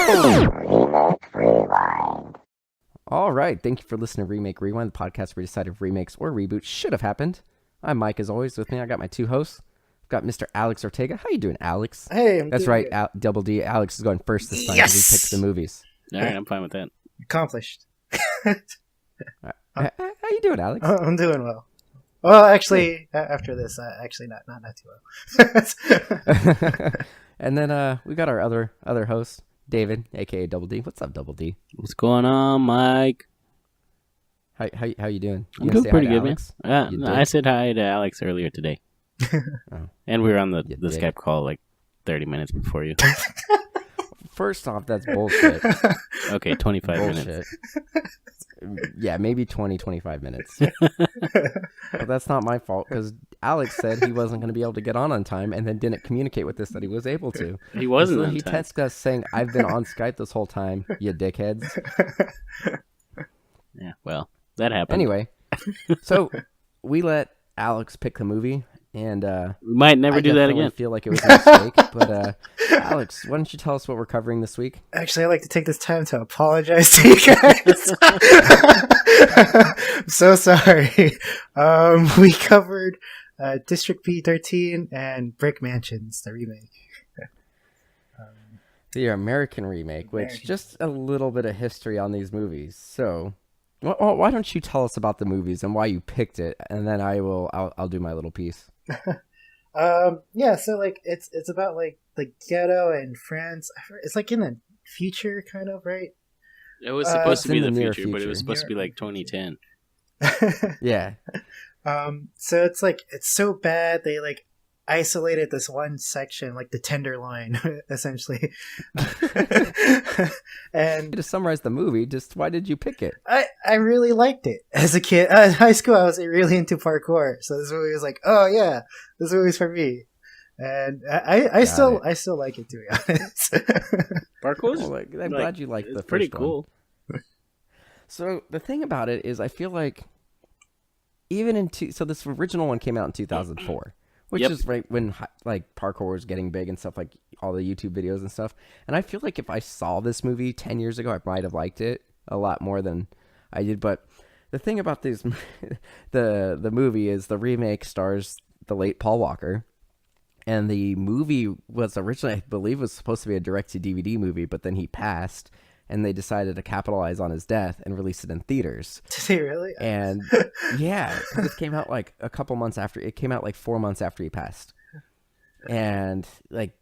Remake Rewind. All right, thank you for listening to Remake Rewind, the podcast where we decide if remakes or reboots should have happened. I'm Mike, as always. With me, I got my two hosts. I've got Mr. Alex Ortega. How you doing, Alex? Hey, That's right, Double D. Alex is going first this time. Yes! He picks the movies. All right, I'm fine with that. Accomplished. How you doing, Alex? I'm doing well. Well, actually, after this, actually not too well. And then we got our other host, David, aka Double D. What's up, Double D? What's going on, Mike? How you doing? I'm You doing gonna say pretty hi to good, Alex? man. You I did? said hi to Alex earlier today. Oh. And we were on the You did. Skype call like 30 minutes before you. First off, that's bullshit. Okay, 25 minutes. Bullshit. Yeah, maybe 20, 25 minutes. But that's not my fault, because Alex said he wasn't going to be able to get on time and then didn't communicate with us that he was able to. He wasn't So on he time. texted us saying, I've been on Skype this whole time, you dickheads. Yeah, well, that happened. Anyway, so we let Alex pick the movie, and We might never I do that definitely again. feel like it was a mistake. But Alex, why don't you tell us what we're covering this week? Actually, I'd like to take this time to apologize to you guys. I'm so sorry. We covered District B13 and Brick Mansions, the remake. The American remake, which American. just a little bit of history on these movies. So, why don't you tell us about the movies and why you picked it, and then I'll do my little piece. Yeah, so like it's about like the ghetto in France. It's like in the future, kind of, right? It was supposed to It's be in the the near future, but it was future. supposed to be like 2010. Yeah, So it's like it's so bad they like isolated this one section, like the Tenderloin, essentially. And to summarize the movie, just why did you pick it? I really liked it as a kid. In high school, I was really into parkour, so this movie was like, oh yeah, this movie's for me. And I still like it, to be honest. Parkour's Well, I'm glad you liked the it's pretty first one. cool. So the thing about it is, I feel like even so this original one came out in 2004, which Yep. is right when like parkour was getting big and stuff, like all the YouTube videos and stuff. And I feel like if I saw this movie 10 years ago, I might have liked it a lot more than I did. But the thing about this, the movie is the remake stars the late Paul Walker. And the movie was originally, I believe, was supposed to be a direct-to-DVD movie, but then he passed, and they decided to capitalize on his death and release it in theaters. Did they really? And yeah, 'cause it came out like a couple months after. It came out like 4 months after he passed. And like,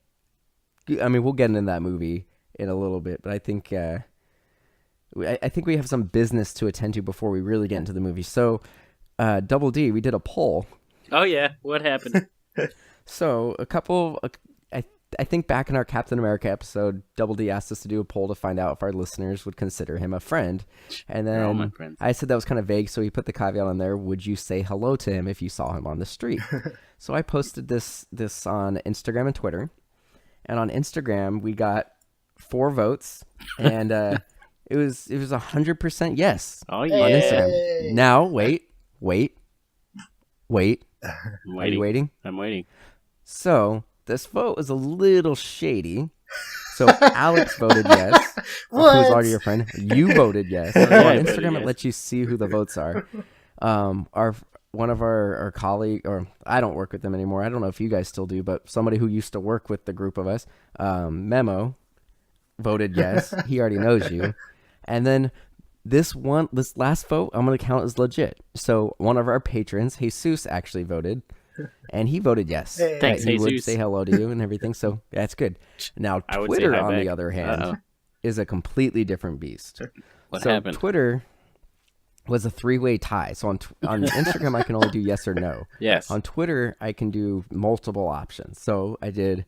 I mean, we'll get into that movie in a little bit, but I think I think we have some business to attend to before we really get into the movie. So, Double D, we did a poll. Oh, yeah. What happened? So I think back in our Captain America episode, Double D asked us to do a poll to find out if our listeners would consider him a friend. And They're all my then friends. I said that was kind of vague, so he put the caveat on there, would you say hello to him if you saw him on the street? So I posted this on Instagram and Twitter. And on Instagram, we got 4 votes, and it was 100% yes Oh, on yeah. Instagram. Now, wait. I'm Are you waiting? I'm waiting. So this vote was a little shady. So Alex voted yes. What? Who's already your friend? You voted yes. Yeah, I On voted Instagram, it yes. lets you see who the votes are. One of our colleague, or I don't work with them anymore. I don't know if you guys still do, but somebody who used to work with the group of us, Memo, voted yes. He already knows you. And then this last vote, I'm going to count as legit. So one of our patrons, Jesus, actually voted, and he voted yes. Hey. that Thanks, he would Jesus. say hello to you and everything. So that's good. Now, I would say Twitter, hi on the back. other hand, Uh-oh. is a completely different beast. What So happened? Twitter was a 3-way tie. So on Instagram, I can only do yes or no. Yes. On Twitter, I can do multiple options. So I did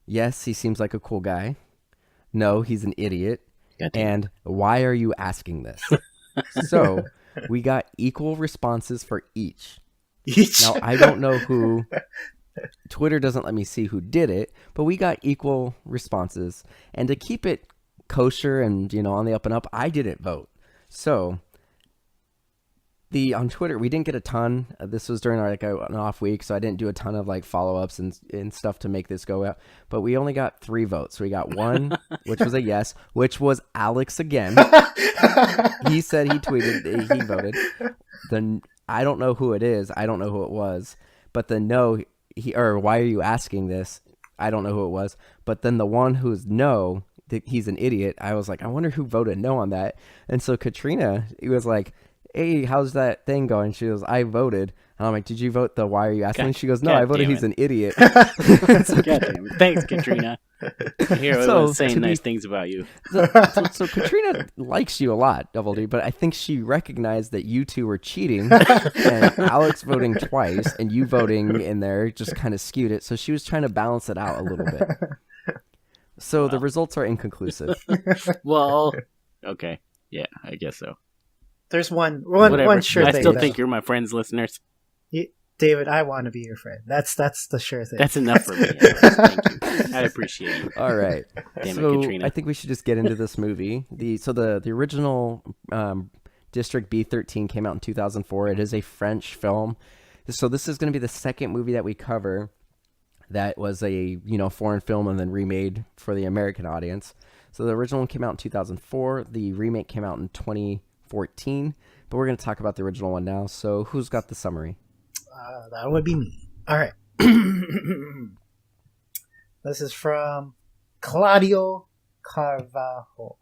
yes, he seems like a cool guy. No, he's an idiot. Gotcha. And why are you asking this? So we got equal responses for each. Each. Now, I don't know who. Twitter doesn't let me see who did it, but we got equal responses. And to keep it kosher and, on the up and up, I didn't vote. So on Twitter, we didn't get a ton. This was during our an off week, so I didn't do a ton of follow-ups and stuff to make this go out. But we only got 3 votes. We got one, which was a yes, which was Alex again. He said he tweeted, he voted. Then I don't know who it is. I don't know who it was. But the no, why are you asking this? I don't know who it was. But then the one who's no, he's an idiot. I was like, I wonder who voted no on that. And so Katrina, he was like, hey, how's that thing going? She goes, I voted. And I'm like, did you vote the why are you asking? She goes, no, I voted he's an idiot. God damn it. Thanks, Katrina. Here, I was saying nice things about you. So Katrina likes you a lot, Double D, but I think she recognized that you two were cheating, and Alex voting twice and you voting in there just kind of skewed it. So she was trying to balance it out a little bit. So the results are inconclusive. Well, okay. Yeah, I guess so. There's one sure thing. I still think you're my friends, listeners. David, I want to be your friend. That's the sure thing. That's enough for me. Thank you. I appreciate you. All right. Damn So it, Katrina. I think we should just get into this movie. The original District B13 came out in 2004. It is a French film. So this is going to be the second movie that we cover that was a foreign film and then remade for the American audience. So the original one came out in 2004. The remake came out in 2014. But we're going to talk about the original one now. So who's got the summary? That would be me. All right. This is from Claudio Carvalho.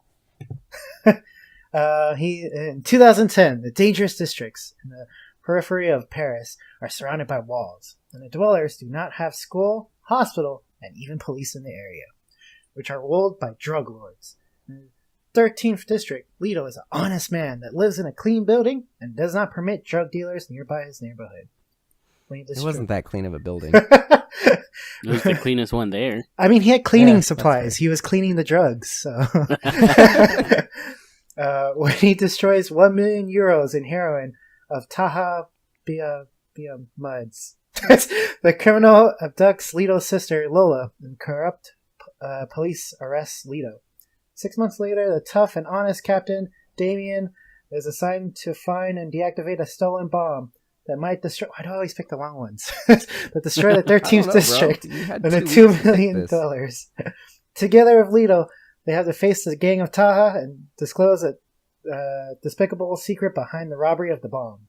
In 2010, the dangerous districts in the periphery of Paris are surrounded by walls, and the dwellers do not have school, hospital, and even police in the area, which are ruled by drug lords. In the 13th district, Lito is an honest man that lives in a clean building and does not permit drug dealers nearby his neighborhood. It wasn't that clean of a building. It was the cleanest one there. I mean, he had cleaning supplies. He was cleaning the drugs. So, when he destroys 1 million euros in heroin of Taha Bia Muds, the criminal abducts Lito's sister Lola, and corrupt police arrests Lito. 6 months later, the tough and honest Captain Damien is assigned to find and deactivate a stolen bomb that might destroy. Why do I always pick the wrong ones? That destroy the 13th district and the $2 million. Together with Lito, they have to face the gang of Taha and disclose a despicable secret behind the robbery of the bomb.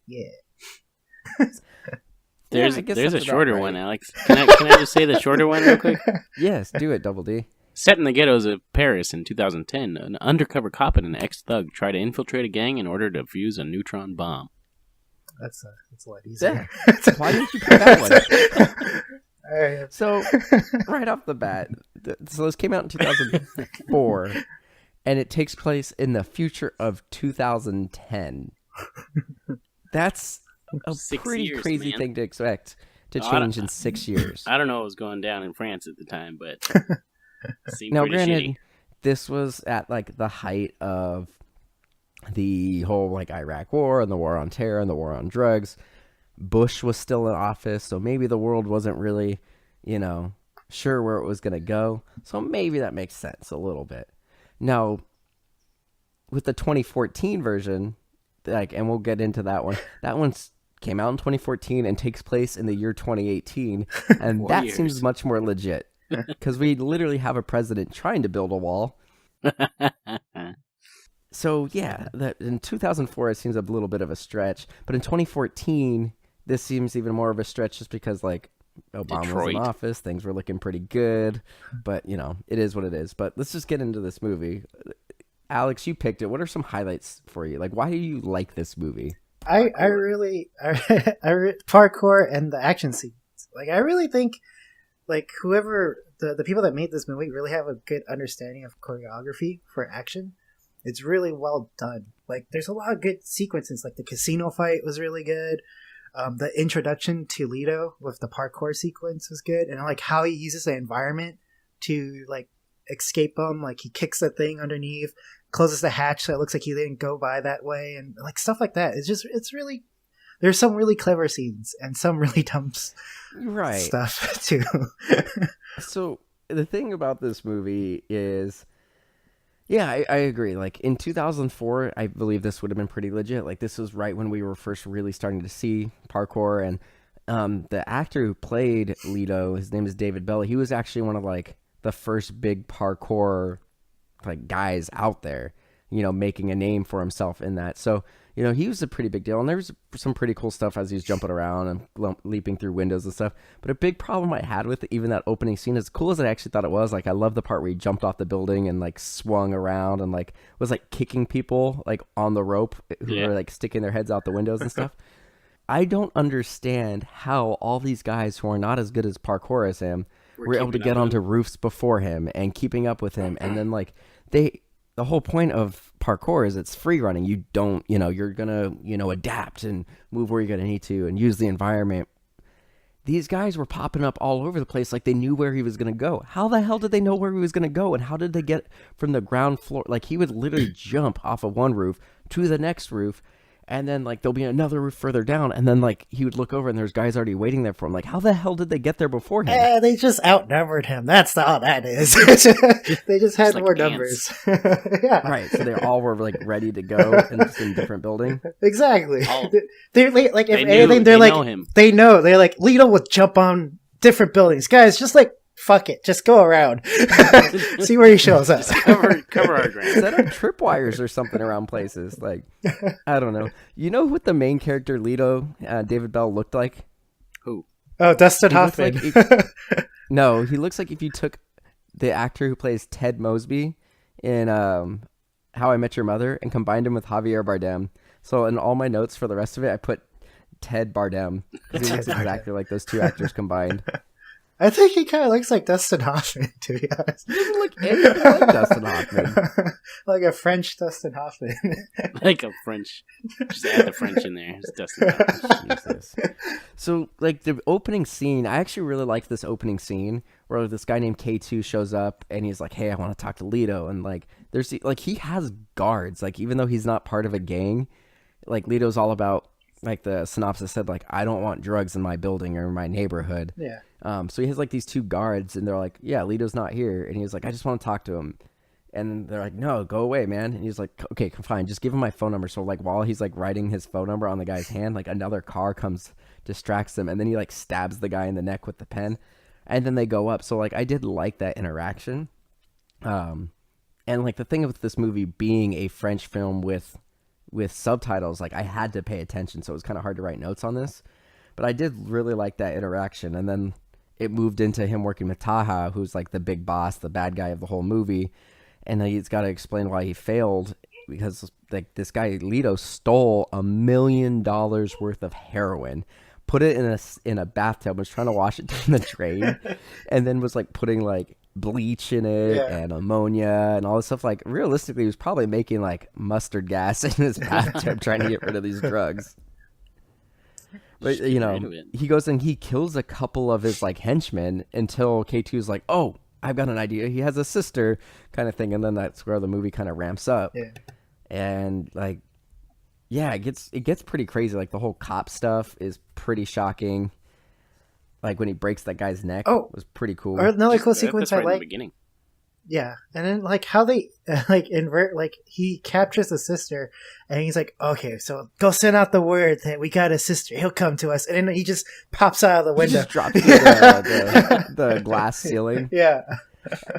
Yeah. There's a shorter one, Alex. Can I just say the shorter one real quick? Yes, do it, Double D. Set in the ghettos of Paris in 2010, an undercover cop and an ex-thug try to infiltrate a gang in order to defuse a neutron bomb. That's a lot easier. Yeah. Why didn't you pick that one? All right. So, right off the bat, so this came out in 2004, and it takes place in the future of 2010. That's a 6 pretty years, crazy man. thing to expect to change in 6 years. I don't know what was going down in France at the time, but it seemed Now, pretty granted, shitty. this was at the height of the whole Iraq War and the war on terror and the war on drugs. Bush was still in office, so maybe the world wasn't really, sure where it was going to go. So maybe that makes sense a little bit. Now, with the 2014 version, and we'll get into that one. That one came out in 2014 and takes place in the year 2018, and that seems much more legit because we literally have a president trying to build a wall. So yeah, that in 2004 it seems a little bit of a stretch, but in 2014 this seems even more of a stretch just because Obama was in office, things were looking pretty good, but it is what it is. But let's just get into this movie. Alex, you picked it. What are some highlights for you? Why do you like this movie? I really parkour and the action scenes. I really think whoever the people that made this movie really have a good understanding of choreography for action. It's really well done. There's a lot of good sequences. The casino fight was really good. The introduction to Lito with the parkour sequence was good, and how he uses the environment to escape him. He kicks the thing underneath, closes the hatch so it looks like he didn't go by that way, and stuff like that. It's really, there's some really clever scenes and some really dumb stuff too. So the thing about this movie is, Yeah, I agree. Like in 2004, I believe this would have been pretty legit. Like this was right when we were first really starting to see parkour, and the actor who played Leto, his name is David Bell. He was actually one of like the first big parkour like guys out there, you know, making a name for himself in that. So, you know, he was a pretty big deal, and there was some pretty cool stuff as he was jumping around and leaping through windows and stuff. But a big problem I had with even that opening scene, as cool as I actually thought it was, like I love the part where he jumped off the building and like swung around and like was like kicking people like on the rope who were like sticking their heads out the windows and stuff. I don't understand how all these guys who are not as good as parkour as him were able to get onto roofs before him and keeping up with him, and then like the whole point of parkour is it's free running. You don't, you know, you're gonna, you know, adapt and move where you're gonna need to and use the environment. These guys were popping up all over the place like they knew where he was gonna go. How the hell did they know where he was gonna go, and how did they get from the ground floor? Like he would literally jump off of one roof to the next roof, and then like there'll be another roof further down, and then like he would look over and there's guys already waiting there for him. Like how the hell did they get there before him? They just outnumbered him. That's all that is. They just had more numbers. Yeah, right. So they all were like ready to go and just in different building. Exactly. Oh. They're like, if They anything, know like him. they know. They're like, Leto will jump on different buildings, guys. Just like fuck it, just go around, see where he shows up. Just cover our ground. Set up tripwires or something around places. Like, I don't know. You know what the main character Leto, David Bell, looked like? Who? Oh, Dustin He looks Hoffman. like no, he looks like if you took the actor who plays Ted Mosby in How I Met Your Mother and combined him with Javier Bardem. So in all my notes for the rest of it, I put Ted Bardem because he looks exactly like those two actors combined. I think he kind of looks like Dustin Hoffman, to be honest. He doesn't look anything like Dustin Hoffman. Like a French Dustin Hoffman. Like a French. Just add the French in there. It's Dustin Hoffman. Jesus. So, like, the opening scene, I actually really like this opening scene where this guy named K2 shows up and he's like, hey, I want to talk to Leto. And, like, there's, like, he has guards. Like, even though he's not part of a gang, like, Leto's all about, like, the synopsis said, like, I don't want drugs in my building or my neighborhood. Yeah. So he has, like, these two guards and they're like, yeah, Leto's not here. And he's like, I just want to talk to him. And they're like, no, go away, man. And he's like, okay, fine, just give him my phone number. So, like, while he's, like, writing his phone number on the guy's hand, like, another car comes, distracts him, and then he, like, stabs the guy in the neck with the pen. And then they go up. So, like, I did like that interaction. And, like, the thing with this movie being a French film with subtitles, like, I had to pay attention, so it was kind of hard to write notes on this. But I did really like that interaction. And then it moved into him working with Taha, who's, like, the big boss, the bad guy of the whole movie. And he's got to explain why he failed because like this guy Leto stole $1 million worth of heroin, put it in a bathtub, was trying to wash it down the drain, and then was like putting like bleach in it and ammonia and all this stuff. Like realistically, he was probably making like mustard gas in his bathtub trying to get rid of these drugs. But you know, he goes and he kills a couple of his like henchmen until K2 is like, oh, I've got an idea. He has a sister kind of thing. And then that's where the movie kind of ramps up. Yeah. And like, yeah, it gets pretty crazy. Like the whole cop stuff is pretty shocking. Like when he breaks that guy's neck was pretty cool. Or another cool sequence I like. In the beginning. Yeah. And then like how they like invert, like he captures the sister and he's like, okay, so go send out the word that we got a sister. He'll come to us. And then he just pops out of the window. He just drops through the glass ceiling. Yeah.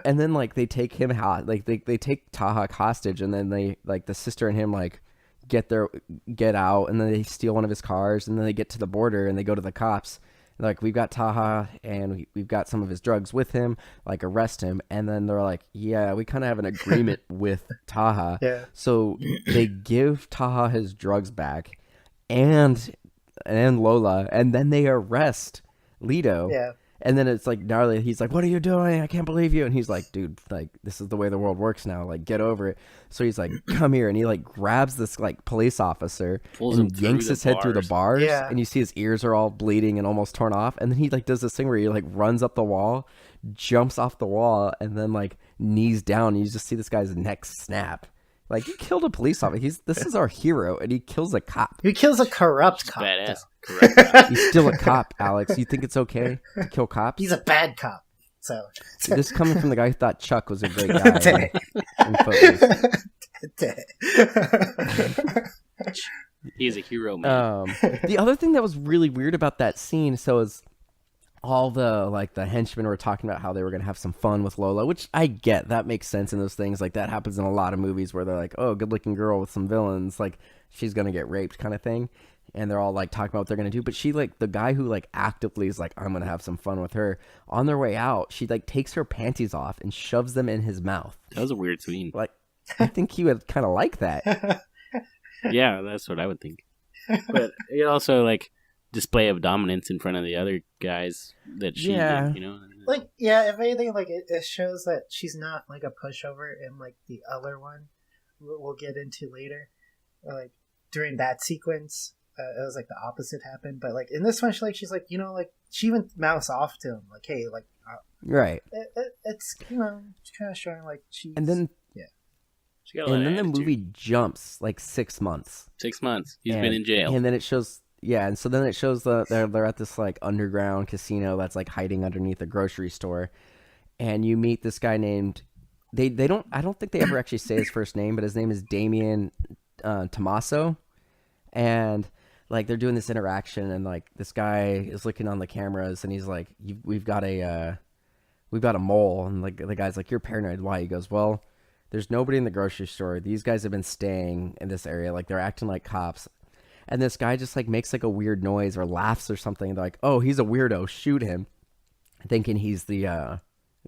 And then like they take him like they take Taha hostage, and then they like the sister and him like get out, and then they steal one of his cars, and then they get to the border and they go to the cops. Like, we've got Taha and we've got some of his drugs with him, like arrest him. And then they're like, yeah, we kind of have an agreement with Taha. Yeah. So they give Taha his drugs back and Lola, and then they arrest Leto. Yeah. And then it's like gnarly. He's like, what are you doing? I can't believe you. And he's like, dude, like, this is the way the world works now. Like, get over it. So he's like, come here. And he like grabs this like police officer and yanks his head through the bars. Yeah. And you see his ears are all bleeding and almost torn off. And then he like does this thing where he like runs up the wall, jumps off the wall, and then like knees down. And you just see this guy's neck snap. Like, you killed a police officer. This is our hero, and he kills a cop. He kills a corrupt cop. Badass. Correct. He's still a cop, Alex. You think it's okay to kill cops? He's a bad cop. So This coming from the guy who thought Chuck was a great guy. in Footloose. He's a hero, man. The other thing that was really weird about that scene, so is all the henchmen were talking about how they were gonna have some fun with Lola, which I get. That makes sense in those things. Like that happens in a lot of movies where they're like, oh, good looking girl with some villains, like she's gonna get raped kind of thing. And they're all like talking about what they're gonna do. But she like the guy who like actively is like, I'm gonna have some fun with her. On their way out, she like takes her panties off and shoves them in his mouth. That was a weird scene. Like I think he would kind of like that. Yeah, that's what I would think. But it also like display of dominance in front of the other guys that she did, you know? Like, yeah, if anything, like it shows that she's not like a pushover in like the other one we'll get into later. Like during that sequence, it was like the opposite happened. But like in this one, she's like, you know, like she even mouths off to him, like, hey, like, right. It's, you know, it's kind of showing like she's. And then and then the movie jumps like 6 months. 6 months. He's been in jail. And then it shows, and so then it shows they're at this like underground casino that's like hiding underneath a grocery store, and you meet this guy named I don't think they ever actually say his first name, but his name is Damien Tommaso, and like they're doing this interaction, and like this guy is looking on the cameras, and he's like, we've got a mole, and like the guy's like, you're paranoid. Why? He goes, well, there's nobody in the grocery store. These guys have been staying in this area. Like, they're acting like cops. And this guy just, like, makes, like, a weird noise or laughs or something. They're like, oh, he's a weirdo. Shoot him. Thinking he's the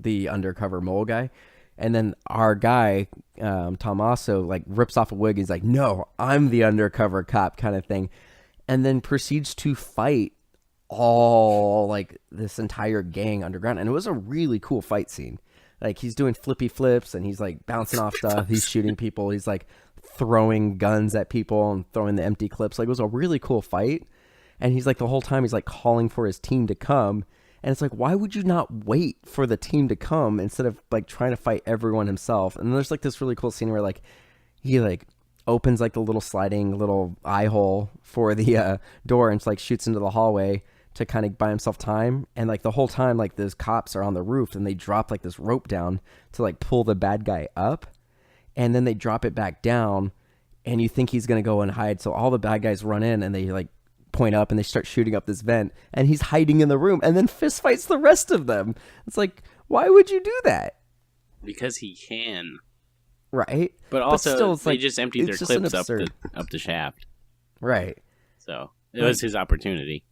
undercover mole guy. And then our guy, Tommaso, like, rips off a wig. He's like, no, I'm the undercover cop kind of thing. And then proceeds to fight all, like, this entire gang underground. And it was a really cool fight scene. Like, he's doing flippy flips, and he's, like, bouncing off stuff. He's shooting people. He's, like, throwing guns at people and throwing the empty clips. Like, it was a really cool fight. And he's, like, the whole time, he's, like, calling for his team to come. And it's like, why would you not wait for the team to come instead of, like, trying to fight everyone himself? And there's, like, this really cool scene where, like, he, like, opens, like, the little sliding little eye hole for the door and, like, shoots into the hallway to kind of buy himself time. And like the whole time, like those cops are on the roof, and they drop like this rope down to like pull the bad guy up, and then they drop it back down, and you think he's gonna go and hide. So all the bad guys run in, and they like point up, and they start shooting up this vent, and he's hiding in the room, and then fist fights the rest of them. It's like, why would you do that? Because he can. Right. But also, still, they just emptied their clips up the shaft. Right. So it was his opportunity.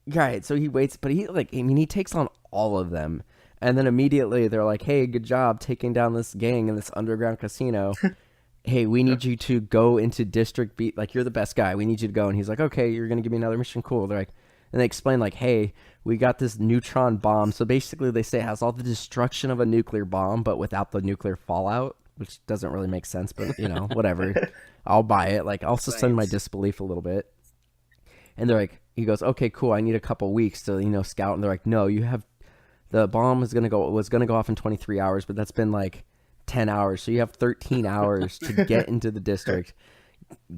Right, so he waits, but he takes on all of them, and then immediately they're like, hey, good job taking down this gang in this underground casino. Hey, we need you to go into District B, like, you're the best guy, we need you to go. And he's like, okay, you're gonna give me another mission, cool. They're like, and they explain like, hey, we got this neutron bomb. So basically they say it has all the destruction of a nuclear bomb, but without the nuclear fallout, which doesn't really make sense, but you know, whatever. I'll buy it. Like, I'll suspend my disbelief a little bit. And they're like, he goes, okay, cool, I need a couple weeks to, you know, scout. And they're like, no, you have, the bomb was going to go off in 23 hours, but that's been like 10 hours. So you have 13 hours to get into the district,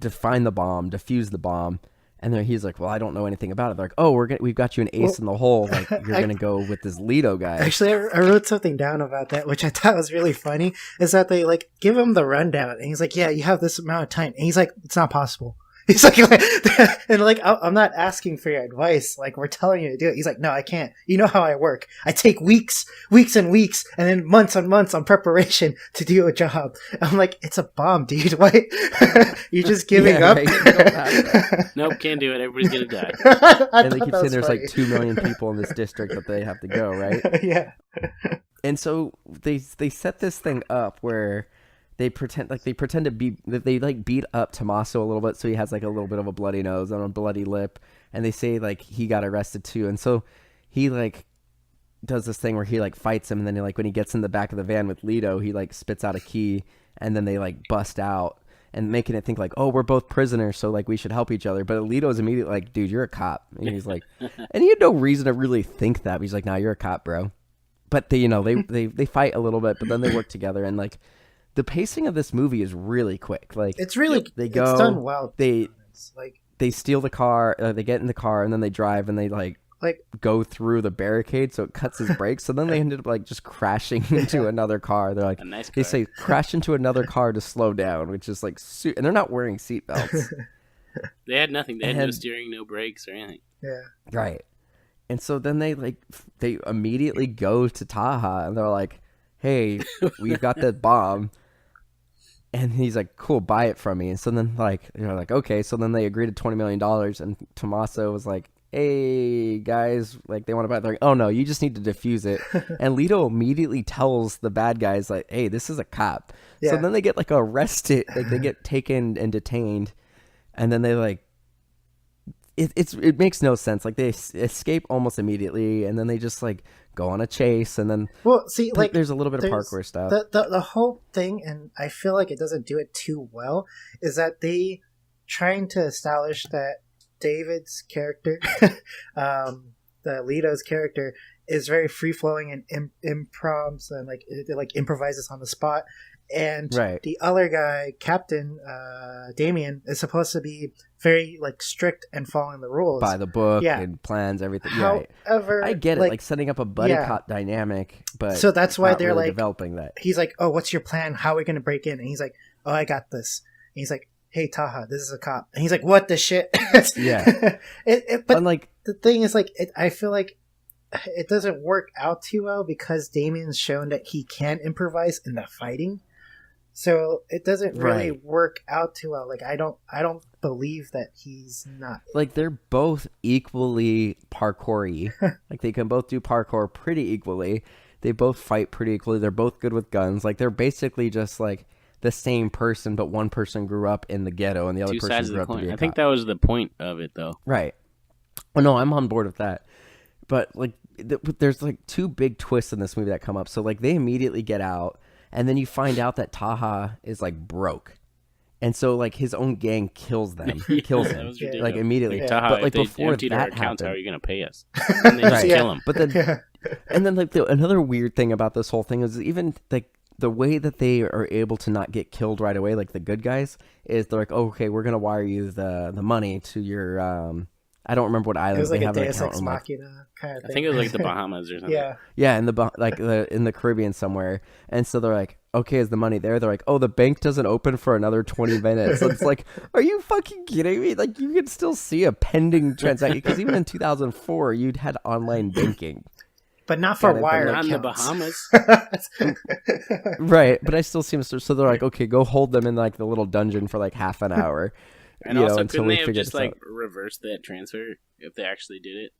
to find the bomb, defuse the bomb. And then he's like, well, I don't know anything about it. They're like, oh, we've got you an ace in the hole. Like, you're going to go with this Lido guy. Actually, I wrote something down about that, which I thought was really funny, is that they like give him the rundown, and he's like, yeah, you have this amount of time. And he's like, it's not possible. He's like, and like, I'm not asking for your advice. Like, we're telling you to do it. He's like, no, I can't. You know how I work. I take weeks and weeks, and then months on months on preparation to do a job. I'm like, it's a bomb, dude. Why? You're just giving up? Right. Nope, can't do it. Everybody's gonna die. And they keep saying there's like 2 million people in this district that they have to go, right? Yeah. And so they set this thing up where they pretend to beat up Tommaso a little bit, so he has like a little bit of a bloody nose and a bloody lip, and they say like he got arrested too. And so he like does this thing where he like fights him, and then he, like when he gets in the back of the van with Lido, he like spits out a key, and then they like bust out and making it think like, oh, we're both prisoners, so like we should help each other. But Lido's immediately like, dude, you're a cop. And he's like, and he had no reason to really think that. But he's like, nah, you're a cop, bro. But they, you know, they fight a little bit, but then they work together, and like the pacing of this movie is really quick. Like, it's really, they go, it's done well. They steal the car, they get in the car, and then they drive, and they like Like, go through the barricade, so it cuts his brakes. So then they ended up like just crashing into another car. They're like, A nice they car. say crash into another car to slow down, which is like, and they're not wearing seatbelts. They had nothing. They had no And- steering, no brakes, or anything. yeah. Right. And so then they immediately go to Taha and they're like, hey, we've got that bomb. And he's like, cool, buy it from me. And so then they're like, okay. So then they agreed to $20 million. And Tommaso was like, hey, guys, like they want to buy it. They're like, oh no, you just need to defuse it. And Leto immediately tells the bad guys like, hey, this is a cop. So Yeah. then they get like arrested, like they get taken and detained. And then they like, it makes no sense. Like they escape almost immediately, and then they just like go on a chase, and then Well, see, like there's a little bit of there's parkour stuff. The whole thing, and I feel like it doesn't do it too well, is that they trying to establish that David's character, the Leto's character, is very free flowing and improvs and like it like improvises on the spot. And Right. the other guy, Captain Damien, is supposed to be very like strict and following the rules. By the book Yeah. and plans, everything. Right. However, I get it, like setting up a buddy yeah. cop dynamic, but So that's why not they're really like developing that. he's like, "Oh, what's your plan? How are we gonna break in?" And he's like, "Oh, I got this." And he's like, "Hey, Taha, this is a cop." And he's like, "What the shit?" Yeah. But And like, the thing is, like, I feel like it doesn't work out too well because Damien's shown that he can improvise in the fighting. So it doesn't really Right. work out too well. Like I don't believe that he's not. like they're both equally parkour-y. Like they can both do parkour pretty equally. They both fight pretty equally. They're both good with guns. Like they're basically just like the same person, but one person grew up in the ghetto and the other Two person sides of grew the up to be coin. a I think cop. that was the point of it, though. Right. Oh no, I'm on board with that. But like, there's like two big twists in this movie that come up. So like, they immediately get out, and then you find out that Taha is like broke, and so like his own gang kills them, kills That him was Yeah. ridiculous. like immediately. Yeah. Taha, But like if they before emptied our that accounts, how are happened, you going to pay us? And they just Right. kill him. but then Yeah. and then like another weird thing about this whole thing is even like the way that they are able to not get killed right away, like the good guys, is they're like, oh, okay, we're gonna wire you the money to your I don't remember what It island was like they a have an Deus account Ex on, like, Machina kind of I thing. think it was like the Bahamas or something. Yeah. yeah, in the Caribbean somewhere. And so they're like, okay, is the money there? They're like, oh, the bank doesn't open for another 20 minutes. So it's like, are you fucking kidding me? Like, you could still see a pending transaction because even in 2004, you'd had online banking, But not for Yeah, wire Not in the accounts. Bahamas. right? But I still see them. So they're like, okay, go hold them in like the little dungeon for like half an hour, And you know, also, until couldn't we they have figure just this like out. reversed that transfer if they actually did it?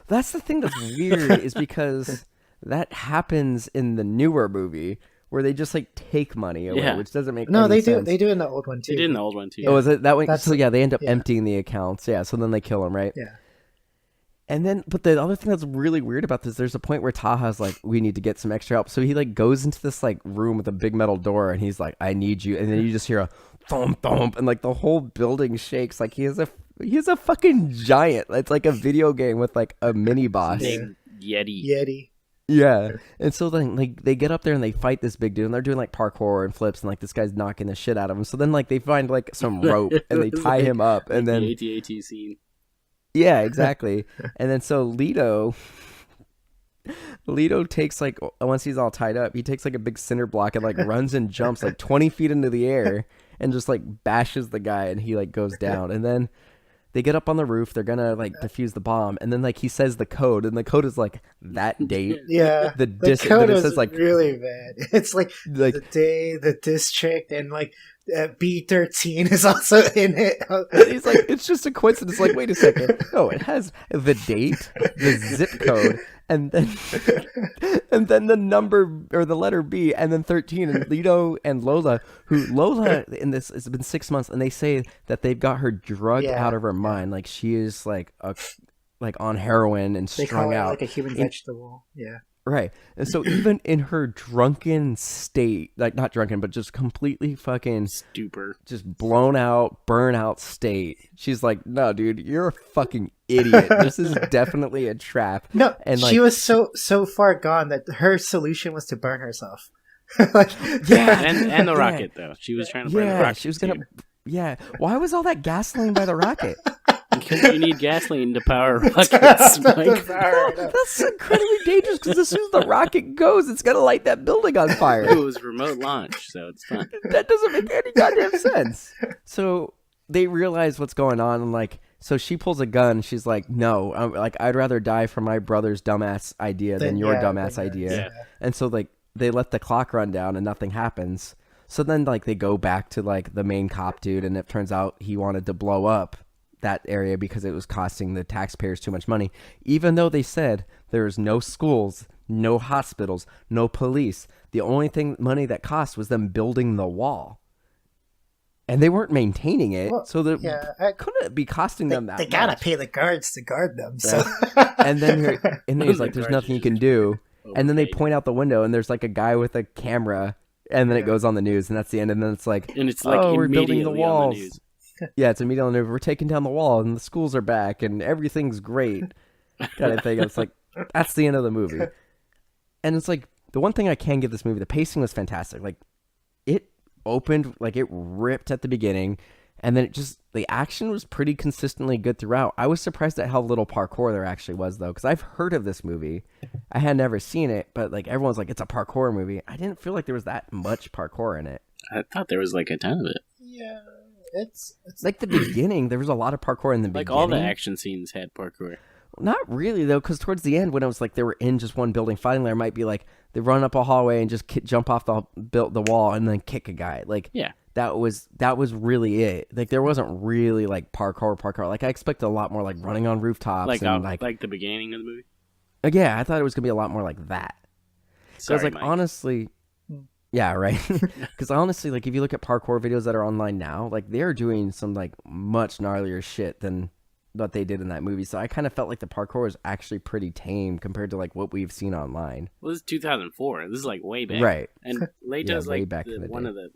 That's the thing that's weird is because that happens in the newer movie where they just like take money away, Yeah. which doesn't make No, any they sense. do. They do in the old one too. They did in the old one too. Oh, is it that way? That's- So yeah, they end up yeah. emptying the accounts. Yeah, so then they kill him, right? Yeah. And then, but the other thing that's really weird about this, there's a point where Taha's like, we need to get some extra help. So he like goes into this like room with a big metal door and he's like, I need you. And then you just hear a thump, thump. And like the whole building shakes. Like he is a fucking giant. It's like a video game with like a mini boss. Big Yeti. Yeti. Yeah. And so then like they get up there and they fight this big dude and they're doing like parkour and flips and like this guy's knocking the shit out of him. So then like they find like some rope and they tie him up and then the AT-AT scene. yeah, exactly. And then so Leto takes like, once he's all tied up, he takes like a big cinder block and like runs and jumps like 20 feet into the air and just like bashes the guy and he like goes down. And then they get up on the roof, they're gonna like defuse the bomb, and then like he says the code, and the code is like that date. Yeah. The code it was says like really bad. It's like like the day, the district, and like B13 is also in it. and he's like, it's just a coincidence. Like, wait a second. No, it has the date, the zip code, and then the number or the letter B, and then 13. And Leto and Lola in this, it's been 6 months, and they say that they've got her drugged Yeah. out of her mind. Like she is like on heroin and They strung call it out. like a human In- vegetable. Yeah. Right. And so even in her drunken state, like not drunken, but just completely fucking Stupor. just blown out, burn out state, she's like, no, dude, you're a fucking idiot. This is definitely a trap. No, And, she like- was so far gone that her solution was to burn herself. Like, Yeah. And the Yeah. rocket, though. She was trying to burn the Yeah, rocket. she was gonna. too. Yeah. Why was all that gasoline by the rocket? Because you need gasoline to power rockets, That's Mike. That's incredibly dangerous because as soon as the rocket goes, it's gonna light that building on fire. It was remote launch, so it's fine. That doesn't make any goddamn sense. So they realize what's going on, and like, so she pulls a gun. She's like, "No, I'd rather die for my brother's dumbass idea than your dumbass idea." Yeah. And so like they let the clock run down, and nothing happens. So then like they go back to like the main cop dude, and it turns out he wanted to blow up that area because it was costing the taxpayers too much money, even though they said there's no schools, no hospitals, no police. The only money that cost was them building the wall, and they weren't maintaining it. Well, so yeah, couldn't be costing them that they much. gotta pay the guards to guard them. So And then he's like, "There's nothing you can do." And then they Okay. point out the window, and there's like a guy with a camera, and then it goes on the news, and that's the end. And then it's like, And it's like "Oh, we're building immediately the on the walls." news. Yeah, it's immediately on the news. We're taking down the wall, and the schools are back, and everything's great, kind of thing. It's like that's the end of the movie, and it's like the one thing I can give this movie: the pacing was fantastic. Like it opened, like it ripped at the beginning, and then the action was pretty consistently good throughout. I was surprised at how little parkour there actually was, though, because I've heard of this movie. I had never seen it, but like everyone's like, it's a parkour movie. I didn't feel like there was that much parkour in it. I thought there was like a ton of it. yeah, it's Like the beginning, there was a lot of parkour in the Like beginning. all the action scenes had parkour. Not really, though, because towards the end, when it was like they were in just one building fighting, there might be like they run up a hallway and just jump off the wall and then kick a guy. Like Yeah. that was really it. Like there wasn't really like parkour. Like I expected a lot more like running on rooftops Like and like the beginning of the movie. yeah, I thought it was gonna be a lot more like that. So I was Sorry, like, Mike. honestly, yeah, right. Because honestly, like if you look at parkour videos that are online now, like they're doing some like much gnarlier shit than what they did in that movie. So I kind of felt like the parkour was actually pretty tame compared to like what we've seen online. Well, this is 2004. This is like way back. Right. And Leito's way like back in the one day. of the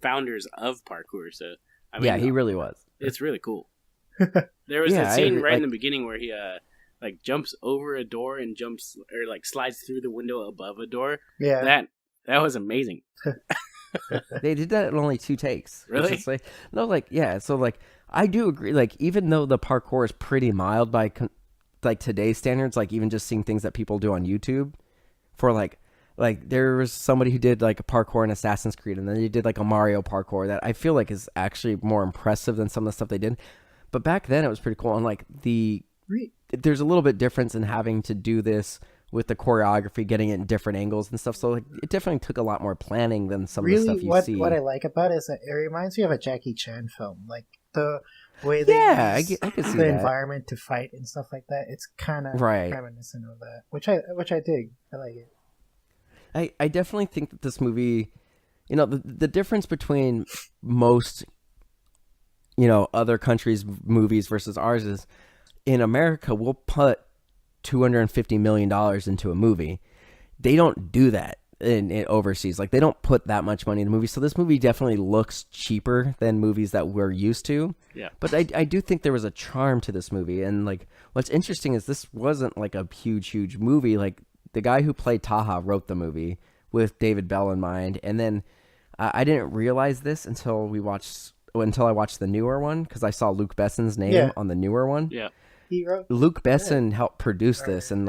founders of parkour. So I mean, Yeah, he really was. It's really cool. There was Yeah, a scene I- right in like- the beginning where he like jumps over a door and jumps or like slides through the window above a door. yeah. That was amazing. They did that in only 2 takes. Really? It's just like, no, like, yeah. So, like, I do agree. Like, even though the parkour is pretty mild by, like, today's standards, like, even just seeing things that people do on YouTube for, like, there was somebody who did, like, a parkour in Assassin's Creed, and then they did, like, a Mario parkour that I feel like is actually more impressive than some of the stuff they did. But back then, it was pretty cool. And, like, there's a little bit difference in having to do this with the choreography, getting it in different angles and stuff. So like, it definitely took a lot more planning than some of the stuff you see. What I like about it is that it reminds me of a Jackie Chan film, like the way they Yeah, use I can see the that. environment to fight and stuff like that. It's kind of Right. reminiscent of that, which I dig. I like it. I definitely think that this movie, you know, the difference between most, you know, other countries' movies versus ours is in America, we'll put $250 million into a movie. They don't do that in overseas. Like, they don't put that much money in the movie. So this movie definitely looks cheaper than movies that we're used to. Yeah. But I do think there was a charm to this movie. And, like, what's interesting is this wasn't, like, a huge movie. Like, the guy who played Taha wrote the movie with David Bell in mind. And then I didn't realize this until I watched the newer one, because I saw Luke Besson's name on the newer one. Yeah. He wrote Luke Besson helped produce this, and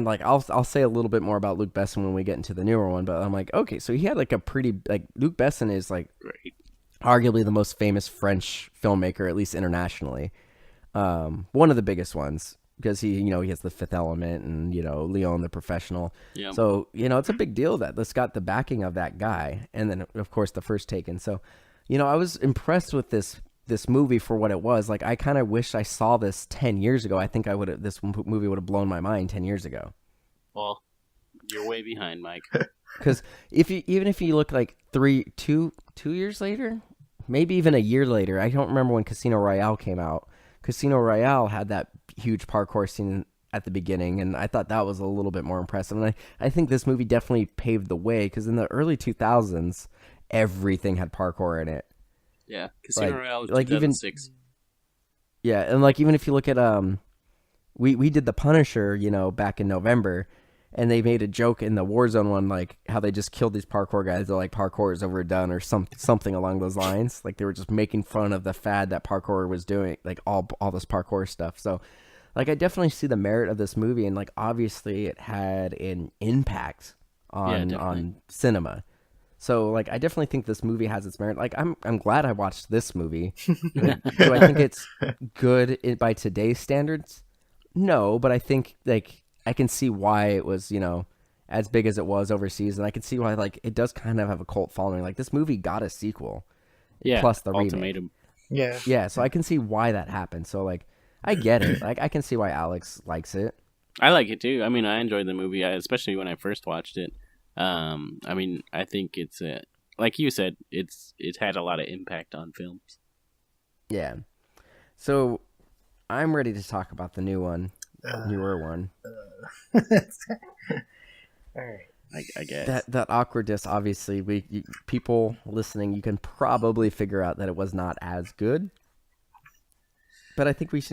I'll say a little bit more about Luke Besson when we get into the newer one. But I'm like, okay, so he had like a pretty like Luke Besson is like Great. arguably the most famous French filmmaker, at least internationally. One of the biggest ones, because he has The Fifth Element and Leon the Professional. Yeah. So it's a big deal that this got the backing of that guy, and then of course The First Taken. So I was impressed with this movie for what it was. Like, I kind of wish I saw this 10 years ago. I think this movie would have blown my mind 10 years ago. Well, you're way behind, Mike. Because even if you look like 2 years later, maybe even a year later, I don't remember when Casino Royale came out. Casino Royale had that huge parkour scene at the beginning, and I thought that was a little bit more impressive. And I think this movie definitely paved the way, because in the early 2000s, everything had parkour in it. Yeah, Casino Royale was like 2006. Yeah, and like even if you look at we did The Punisher, back in November, And they made a joke in the Warzone one, like how they just killed these parkour guys. They're like, parkour is overdone or something along those lines. Like they were just making fun of the fad that parkour was doing, like all this parkour stuff. So like I definitely see the merit of this movie, and like obviously it had an impact on cinema. So like I definitely think this movie has its merit. Like I'm glad I watched this movie. Do I think it's good by today's standards? No, but I think like I can see why it was, as big as it was overseas, and I can see why like it does kind of have a cult following. Like this movie got a sequel, plus the Ultimatum. Yeah. Yeah, so I can see why that happened. So like I get it. Like I can see why Alex likes it. I like it too. I mean, I enjoyed the movie, especially when I first watched it. I mean, I think it's like you said, it's had a lot of impact on films. Yeah. So I'm ready to talk about the newer one. All right. I guess That awkwardness, obviously, people listening, you can probably figure out that it was not as good. But I think we just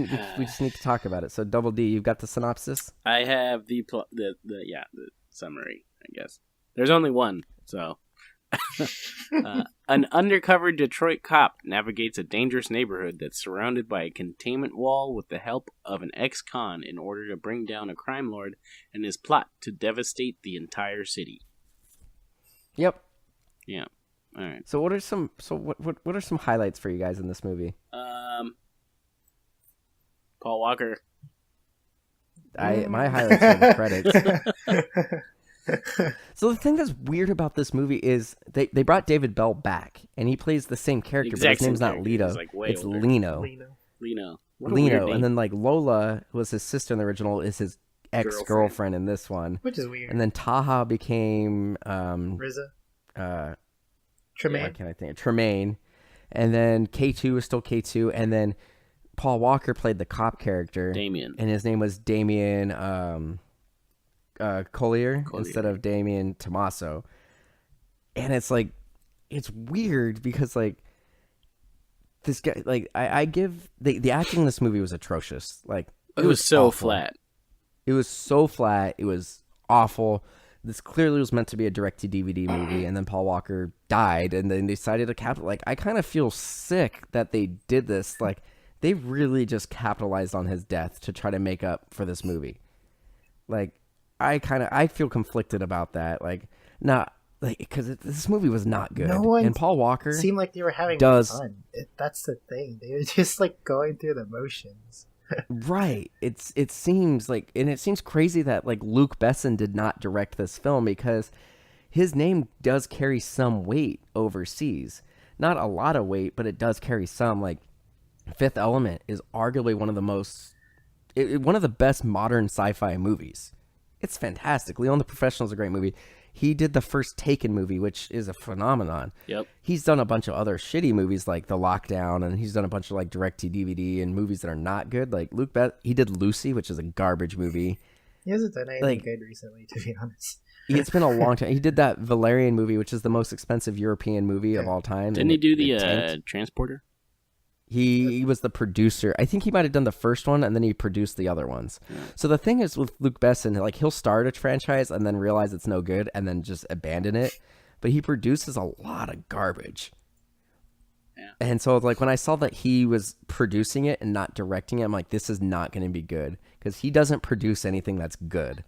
need to talk about it. So Double D, you've got the synopsis? I have the summary, I guess. There's only one, so. An undercover Detroit cop navigates a dangerous neighborhood that's surrounded by a containment wall with the help of an ex-con in order to bring down a crime lord and his plot to devastate the entire city. Yep. Yeah. All right. So what are some highlights for you guys in this movie? Paul Walker. My highlights are the credits. So the thing that's weird about this movie is they brought David Bell back, and he plays the same character, but his name's not Lito. It's older. Lino. What a weird name. And then like Lola, who was his sister in the original, is his ex-girlfriend in this one. Which is weird. And then Taha became Riza. Tremaine. Why can't I think? Tremaine. And then K2 is still K2, and then Paul Walker played the cop character, Damien, and his name was Damien Collier instead of Damien Tommaso. And it's like, it's weird because like this guy, like I give the acting in this movie was atrocious. Like it was so awful. flat. It was so flat. It was awful. This clearly was meant to be a direct-to-DVD movie, and then Paul Walker died, and then they decided to capitalize. Like, I kind of feel sick that they did this. Like, they really just capitalized on his death to try to make up for this movie. Like, I feel conflicted about that. Like, not like because this movie was not good. No one and Paul Walker seemed like they were having fun. That's the thing. They were just like going through the motions. Right. It seems like, and it seems crazy that like Luc Besson did not direct this film because his name does carry some weight overseas. Not a lot of weight, but it does carry some. Like Fifth Element is arguably one of the best modern sci-fi movies. It's fantastic. Leon the Professional is a great movie. He did the first Taken movie, which is a phenomenon. Yep. He's done a bunch of other shitty movies like The Lockdown, and he's done a bunch of like direct-to-DVD and movies that are not good. Like he did Lucy, which is a garbage movie. He hasn't done anything good recently, to be honest. It's been a long time. He did that Valerian movie, which is the most expensive European movie of all time. Didn't he do the Transporter? He was the producer. I think he might have done the first one, and then he produced the other ones. Yeah. So the thing is with Luc Besson, like he'll start a franchise and then realize it's no good and then just abandon it. But he produces a lot of garbage. Yeah. And so like when I saw that he was producing it and not directing it, I'm like, this is not going to be good because he doesn't produce anything that's good.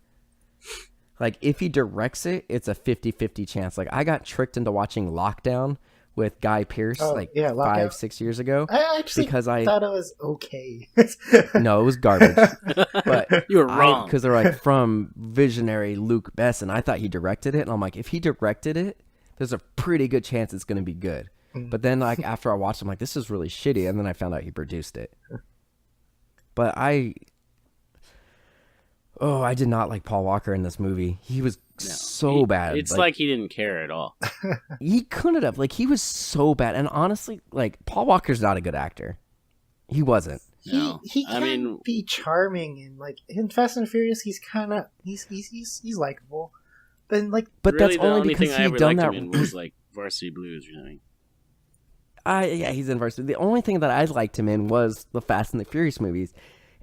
Like if he directs it, it's a 50-50 chance. Like I got tricked into watching Lockdown with Guy Pearce 5-6 years ago. I actually thought it was okay. No, it was garbage. But you were wrong. Because they're like from visionary Luc Besson. I thought he directed it. And I'm like, if he directed it, there's a pretty good chance it's going to be good. But then like after I watched it, I'm like, this is really shitty. And then I found out he produced it. But I did not like Paul Walker in this movie. He was so bad. It's like he didn't care at all. He couldn't have. Like, he was so bad. And honestly, like, Paul Walker's not a good actor. He wasn't. He can be charming, and like in Fast and Furious, he's kind of he's likable. But like, but really, that's only because he done that. Him in was like Varsity Blues or something. Yeah, he's in Varsity. The only thing that I liked him in was the Fast and the Furious movies.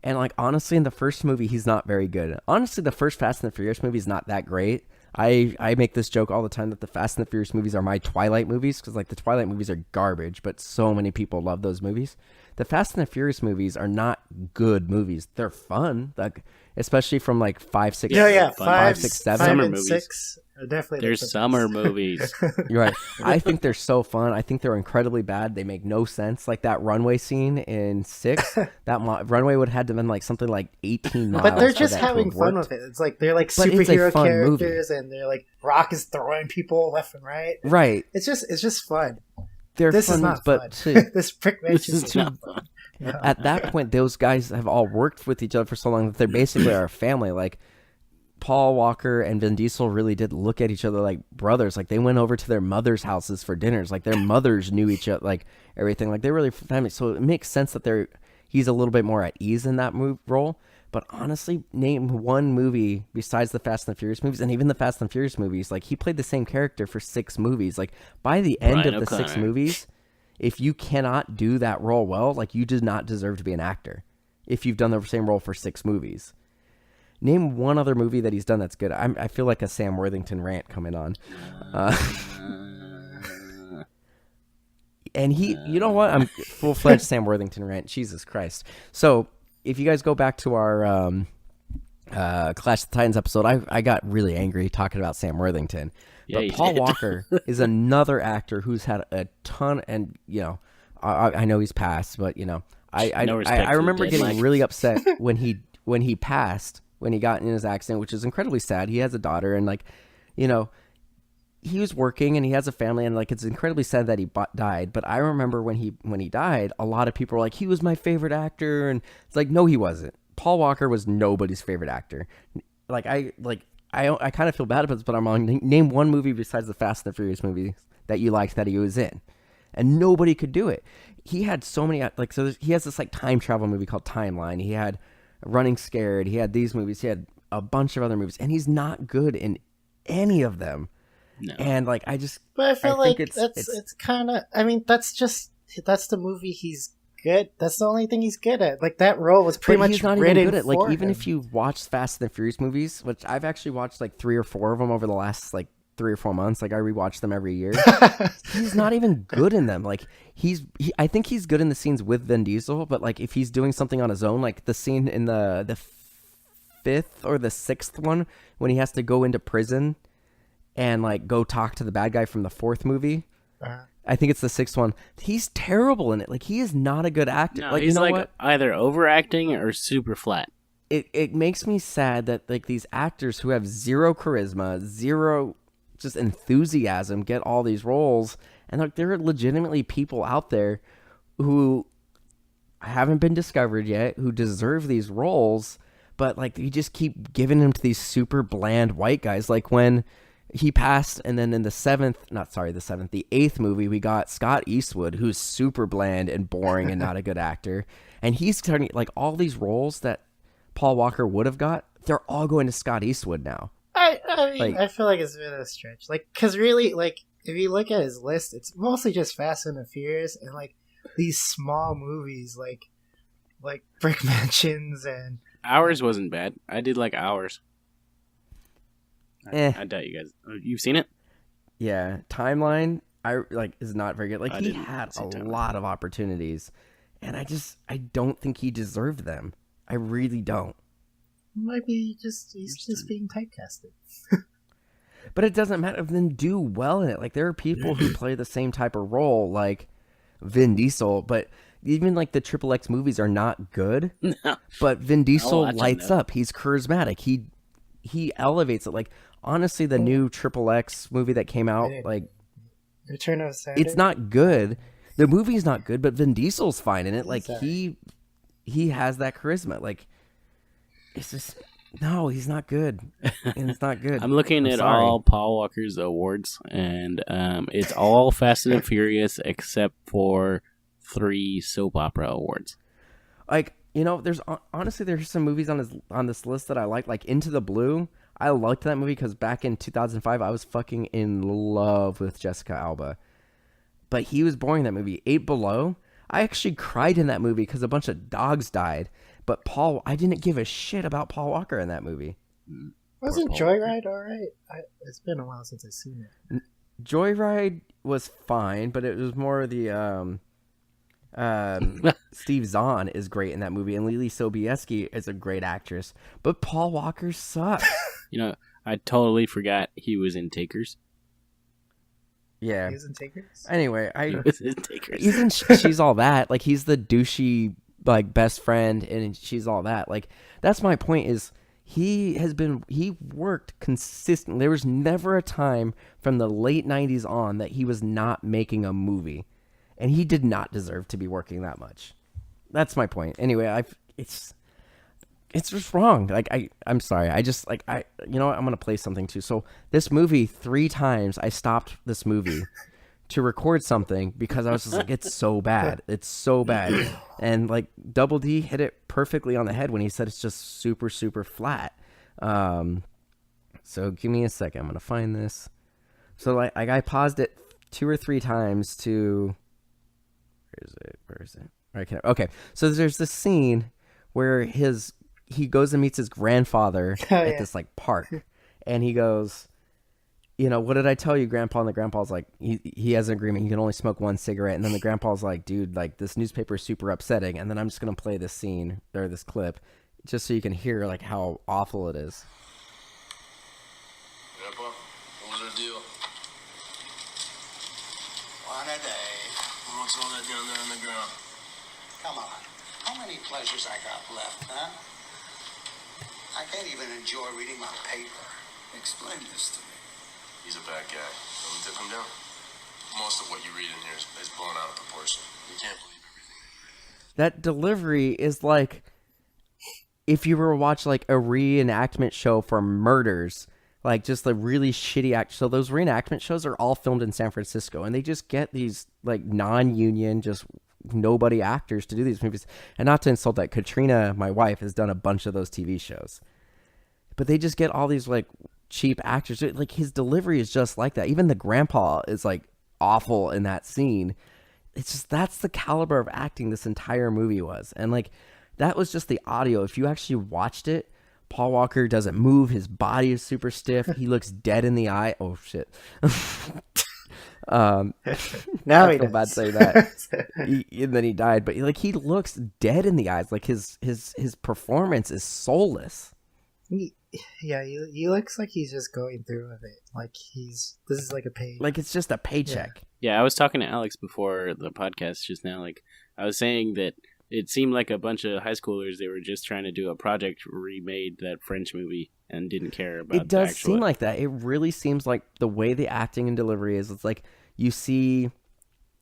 And like honestly, in the first movie, he's not very good. Honestly, the first Fast and the Furious movie is not that great. I make this joke all the time that the Fast and the Furious movies are my Twilight movies because like the Twilight movies are garbage, but so many people love those movies. The Fast and the Furious movies are not good movies. They're fun, like especially from like 5, 6, Yeah, fun. 5, 6, 7, 7. Summer and movies. 6 are definitely They're the summer best. movies. You're right. I think they're so fun. I think they're incredibly bad. They make no sense. Like that runway scene in 6, that runway would have had to been like something like 18 miles. But they're for just that to having have fun worked. with it. It's like they're like But it's a superhero fun movie. characters, and they're like Rock is throwing people left and right. Right. It's just fun. They're This fun, is not but fun. to- This prick This match is is too not fun. fun. Yeah. at that point, those guys have all worked with each other for so long that they're basically our family. Like Paul Walker and Vin Diesel really did look at each other like brothers. Like they went over to their mothers' houses for dinners. Like their mothers knew each other, like everything. Like they're really family. So it makes sense that he's a little bit more at ease in that role. But honestly, name one movie besides the Fast and the Furious movies, and even the Fast and Furious movies, like he played the same character for 6 movies. Like by the end Brian of the 6 O'Connor. movies, if you cannot do that role well, like you do not deserve to be an actor. If you've done the same role for 6 movies, name one other movie that he's done that's good. I feel like a Sam Worthington rant coming on, and you know what? I'm full-fledged Sam Worthington rant. Jesus Christ! So if you guys go back to our Clash of the Titans episode, I got really angry talking about Sam Worthington. Yeah, But you Paul did. Walker is another actor who's had a ton, and you know, I know he's passed, but you know, No respect I for the remember dead, getting Mike. really upset when he passed, when he got in his accident, which is incredibly sad. He has a daughter, and like, you know, he was working and he has a family, and like it's incredibly sad that he died. But I remember when he died, a lot of people were like, he was my favorite actor, and it's like, no, he wasn't. Paul Walker was nobody's favorite actor. I kind of feel bad about this, but I'm on name one movie besides the Fast and the Furious movies that you liked that he was in, and nobody could do it. He had so many he has this like time travel movie called Timeline. He had Running Scared. He had these movies. He had a bunch of other movies, and he's not good in any of them. No. And like But I feel think like it's it's kind of. I mean, that's the movie he's good. That's the only thing he's good at. Like that role was pretty but much he's not written even good at like for even him. if you watch Fast and the Furious movies, which I've actually watched like 3 or 4 of them over the last like 3 or 4 months. Like I rewatch them every year. He's not even good in them. Like I think he's good in the scenes with Vin Diesel, but like if he's doing something on his own, like the scene in the 5th or the 6th one when he has to go into prison and like go talk to the bad guy from the 4th movie. I think it's the 6th one. He's terrible in it. Like he is not a good actor. No, like he's you know like what? either overacting or super flat. It makes me sad that like these actors who have zero charisma, zero just enthusiasm get all these roles, and like there are legitimately people out there who haven't been discovered yet who deserve these roles, but like you just keep giving them to these super bland white guys. Like when he passed, and then in the 8th movie, we got Scott Eastwood, who's super bland and boring and not a good actor, and he's turning like all these roles that Paul Walker would have got, they're all going to Scott Eastwood now. I mean, Like- I feel like it's a bit of a stretch. Like, because really, like, if you look at his list, it's mostly just Fast and the Furious and like these small movies, like Brick Mansions and Hours wasn't bad. I did like Hours. Eh. I doubt you guys. You've seen it? Yeah, Timeline is not very good. Like I he didn't had see a Timeline. lot of opportunities, and I don't think he deserved them. I really don't. might be he's just being typecasted. But it doesn't matter. Then do well in it. Like there are people who play the same type of role, like Vin Diesel, but even like the Triple X movies are not good. No. But Vin Diesel watch 'em, lights though. up. He's charismatic. He elevates it. Like honestly, the new Triple X movie that came out, like Return of Saturday. it's not good. The movie's not good, but Vin Diesel's fine in it. Like Sorry. he has that charisma. Like it's just no, he's not good. And it's not good. I'm looking at sorry. all Paul Walker's awards, and it's all Fast and the Furious except for 3 soap opera awards. Like, you know, there's some movies on this list that I like Into the Blue. I liked that movie because back in 2005 I was fucking in love with Jessica Alba. But he was boring in that movie. 8 Below, I actually cried in that movie because a bunch of dogs died. But I didn't give a shit about Paul Walker in that movie. Wasn't Paul Joyride alright? It's been a while since I've seen it. Joyride was fine, but it was more the Steve Zahn is great in that movie, and Lily Sobieski is a great actress. But Paul Walker sucks. I totally forgot he was in Takers. Yeah. He was in Takers? Anyway, He was in Takers. he's in She's All That. Like, he's the douchey, like, best friend, and She's All That. Like, that's my point is he worked consistently. There was never a time from the late 90s on that he was not making a movie. And he did not deserve to be working that much. That's my point. Anyway, it's just wrong. Like, I'm sorry. You know what? I'm going to play something too. So this movie, 3 times I stopped this movie to record something because I was just like, it's so bad. It's so bad. And like Double D hit it perfectly on the head when he said it's just super, super flat. So give me a second. I'm going to find this. So like I paused it 2 or 3 times to, where is it? Okay. So there's this scene where he goes and meets his grandfather at this like park, and he goes, what did I tell you, Grandpa? And the grandpa's like, he has an agreement. He can only smoke 1 cigarette. And then the grandpa's like, dude, like this newspaper is super upsetting. And then I'm just going to play this scene or this clip just so you can hear like how awful it is. Grandpa, what was our deal? One a day. What's all that down there on the ground? Come on. How many pleasures I got left, huh? I can't even enjoy reading my paper. Explain this to me. He's a bad guy. So we took him down. Most of what you read in here is blown out of proportion. You can't believe everything that you read. That delivery is like if you were to watch like a reenactment show for murders, like just the really shitty act. So those reenactment shows are all filmed in San Francisco, and they just get these like non-union, just nobody actors to do these movies. And not to insult that, Katrina, my wife, has done a bunch of those TV shows, but they just get all these like cheap actors. Like his delivery is just like that. Even the grandpa is like awful in that scene. It's just, that's the caliber of acting this entire movie was. And like that was just the audio. If you actually watched it, Paul Walker doesn't move. His body is super stiff. He looks dead in the eye. Oh shit. Now I feel bad saying that. And then he died, but like he looks dead in the eyes. Like his performance is soulless. He looks like he's just going through with it. Like this is like a pay. Like it's just a paycheck. Yeah, I was talking to Alex before the podcast just now. Like I was saying that it seemed like a bunch of high schoolers, they were just trying to do a project remade that French movie and didn't care about it does the actual... seem like that. It really seems like the way the acting and delivery is. It's like you see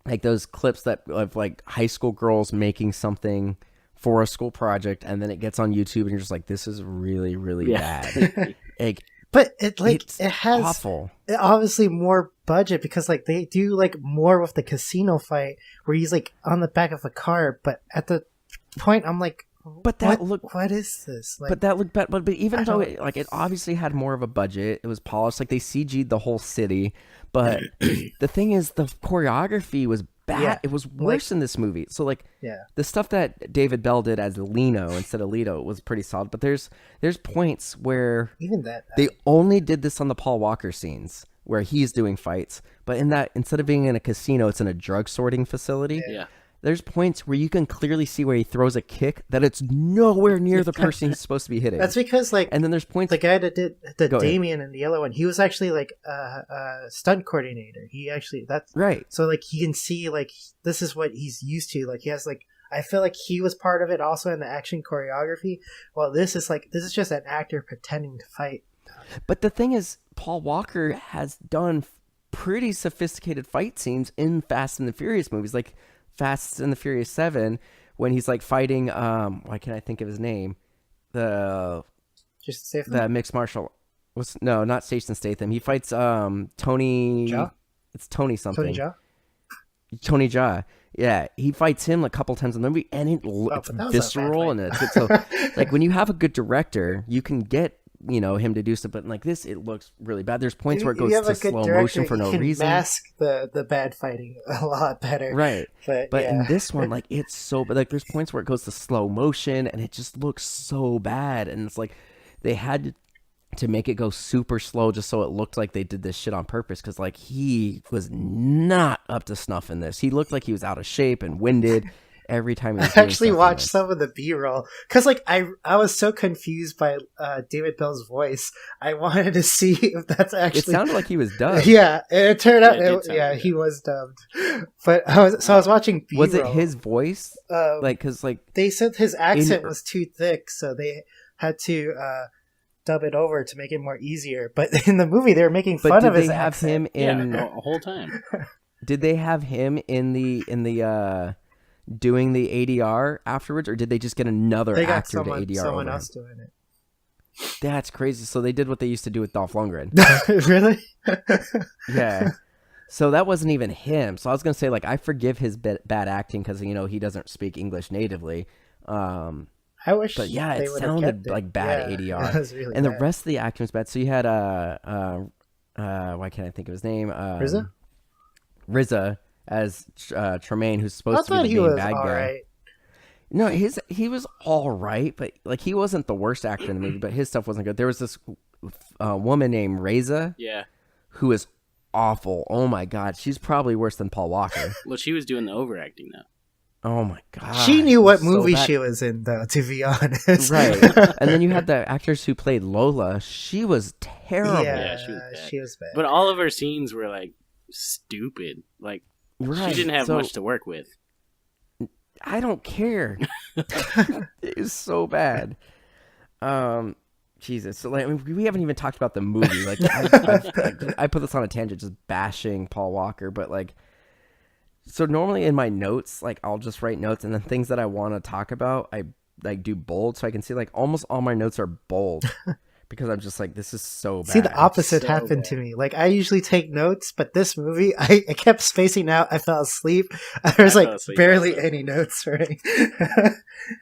like those clips that of like high school girls making something for a school project, and then it gets on YouTube and you're just like, this is really, really bad. Like, but it has awful. Obviously more budget because like they do like more with the casino fight where he's like on the back of a car, but at the point I'm like, but that what is this? Like, but that looked bad. But even though it obviously had more of a budget, it was polished. Like they CG'd the whole city. But the thing is, the choreography was bad. Yeah, it was worse in this movie. So like, yeah, the stuff that David Bell did as Lino instead of Lito was pretty solid. But there's points where even that they only did this on the Paul Walker scenes where he's doing fights. But in that, instead of being in a casino, it's in a drug sorting facility. Yeah. There's points where you can clearly see where he throws a kick that it's nowhere near the person he's supposed to be hitting. That's because like, and then there's points. The guy that did the Damien in the yellow one, he was actually like a stunt coordinator. He actually that's right. So like he can see like this is what he's used to. Like he has like I feel like he was part of it also in the action choreography. Well, this is just an actor pretending to fight. But the thing is, Paul Walker has done pretty sophisticated fight scenes in Fast and the Furious movies, like Fast and the Furious 7, when he's like fighting why can't I think of his name? The mixed martial not Jason Statham. He fights Tony Jaa? It's Tony something. Tony Jaa? Tony Jaa. Yeah, he fights him a couple times in the movie, and it's visceral and it's so like when you have a good director, you can get him to do stuff, but like this, it looks really bad. There's points where it You goes have to a good slow director, motion for you no can reason. mask the bad fighting a lot better. Right. But yeah. in this one, like, it's so, but like, there's points where it goes to slow motion and it just looks so bad. And it's like, they had to make it go super slow just so it looked like they did this shit on purpose. Cause like, he was not up to snuff in this. He looked like he was out of shape and winded every time he was I actually doing watched something. some of the B-roll because like I was so confused by David Bell's voice. I wanted to see if that's actually. It sounded like he was dubbed. Yeah, it turned out. Yeah, it did sound like He that. was dubbed. But I was watching B-roll. Was it his voice? Like, cause like they said his accent was too thick, so they had to dub it over to make it more easier. But in the movie, they were making but fun did of his they have accent. him in? the whole time. Did they have him in the doing the ADR afterwards, or did they just get another They got actor to ADR someone over else him? doing it. That's crazy. So they did what they used to do with Dolph Lundgren. Really? Yeah. So that wasn't even him. So I was gonna say, like, I forgive his bad acting because he doesn't speak English natively. I wish. But yeah, they it would've sounded kept it. like bad Yeah, ADR, it was really and the bad. rest of the acting was bad. So you had why can't I think of his name? RZA as Tremaine, who's I supposed to thought be he the main was bad all guy. right. No, he was all right, but like he wasn't the worst actor in the movie, but his stuff wasn't good. There was this woman named Reza Yeah. who is awful. Oh my god, she's probably worse than Paul Walker. Well, she was doing the overacting though. Oh my god, She knew what so movie bad. she was in, though. To be honest, Right. And then you had the actress who played Lola. She was terrible. Yeah, Yeah, she was bad. But all of her scenes were like stupid. Like Right. she didn't have So, much to work with. I don't care. It is so bad. Jesus. So like, I mean, we haven't even talked about the movie. Like, I put this on a tangent, just bashing Paul Walker. But like, so normally in my notes, like I'll just write notes, and then things that I want to talk about, I like do bold, so I can see like almost all my notes are bold because I'm just like, this is so bad. See, the opposite So happened bad. to me. Like, I usually take notes, but this movie, I kept spacing out. I fell asleep. There was I like fell asleep barely also. any notes, right?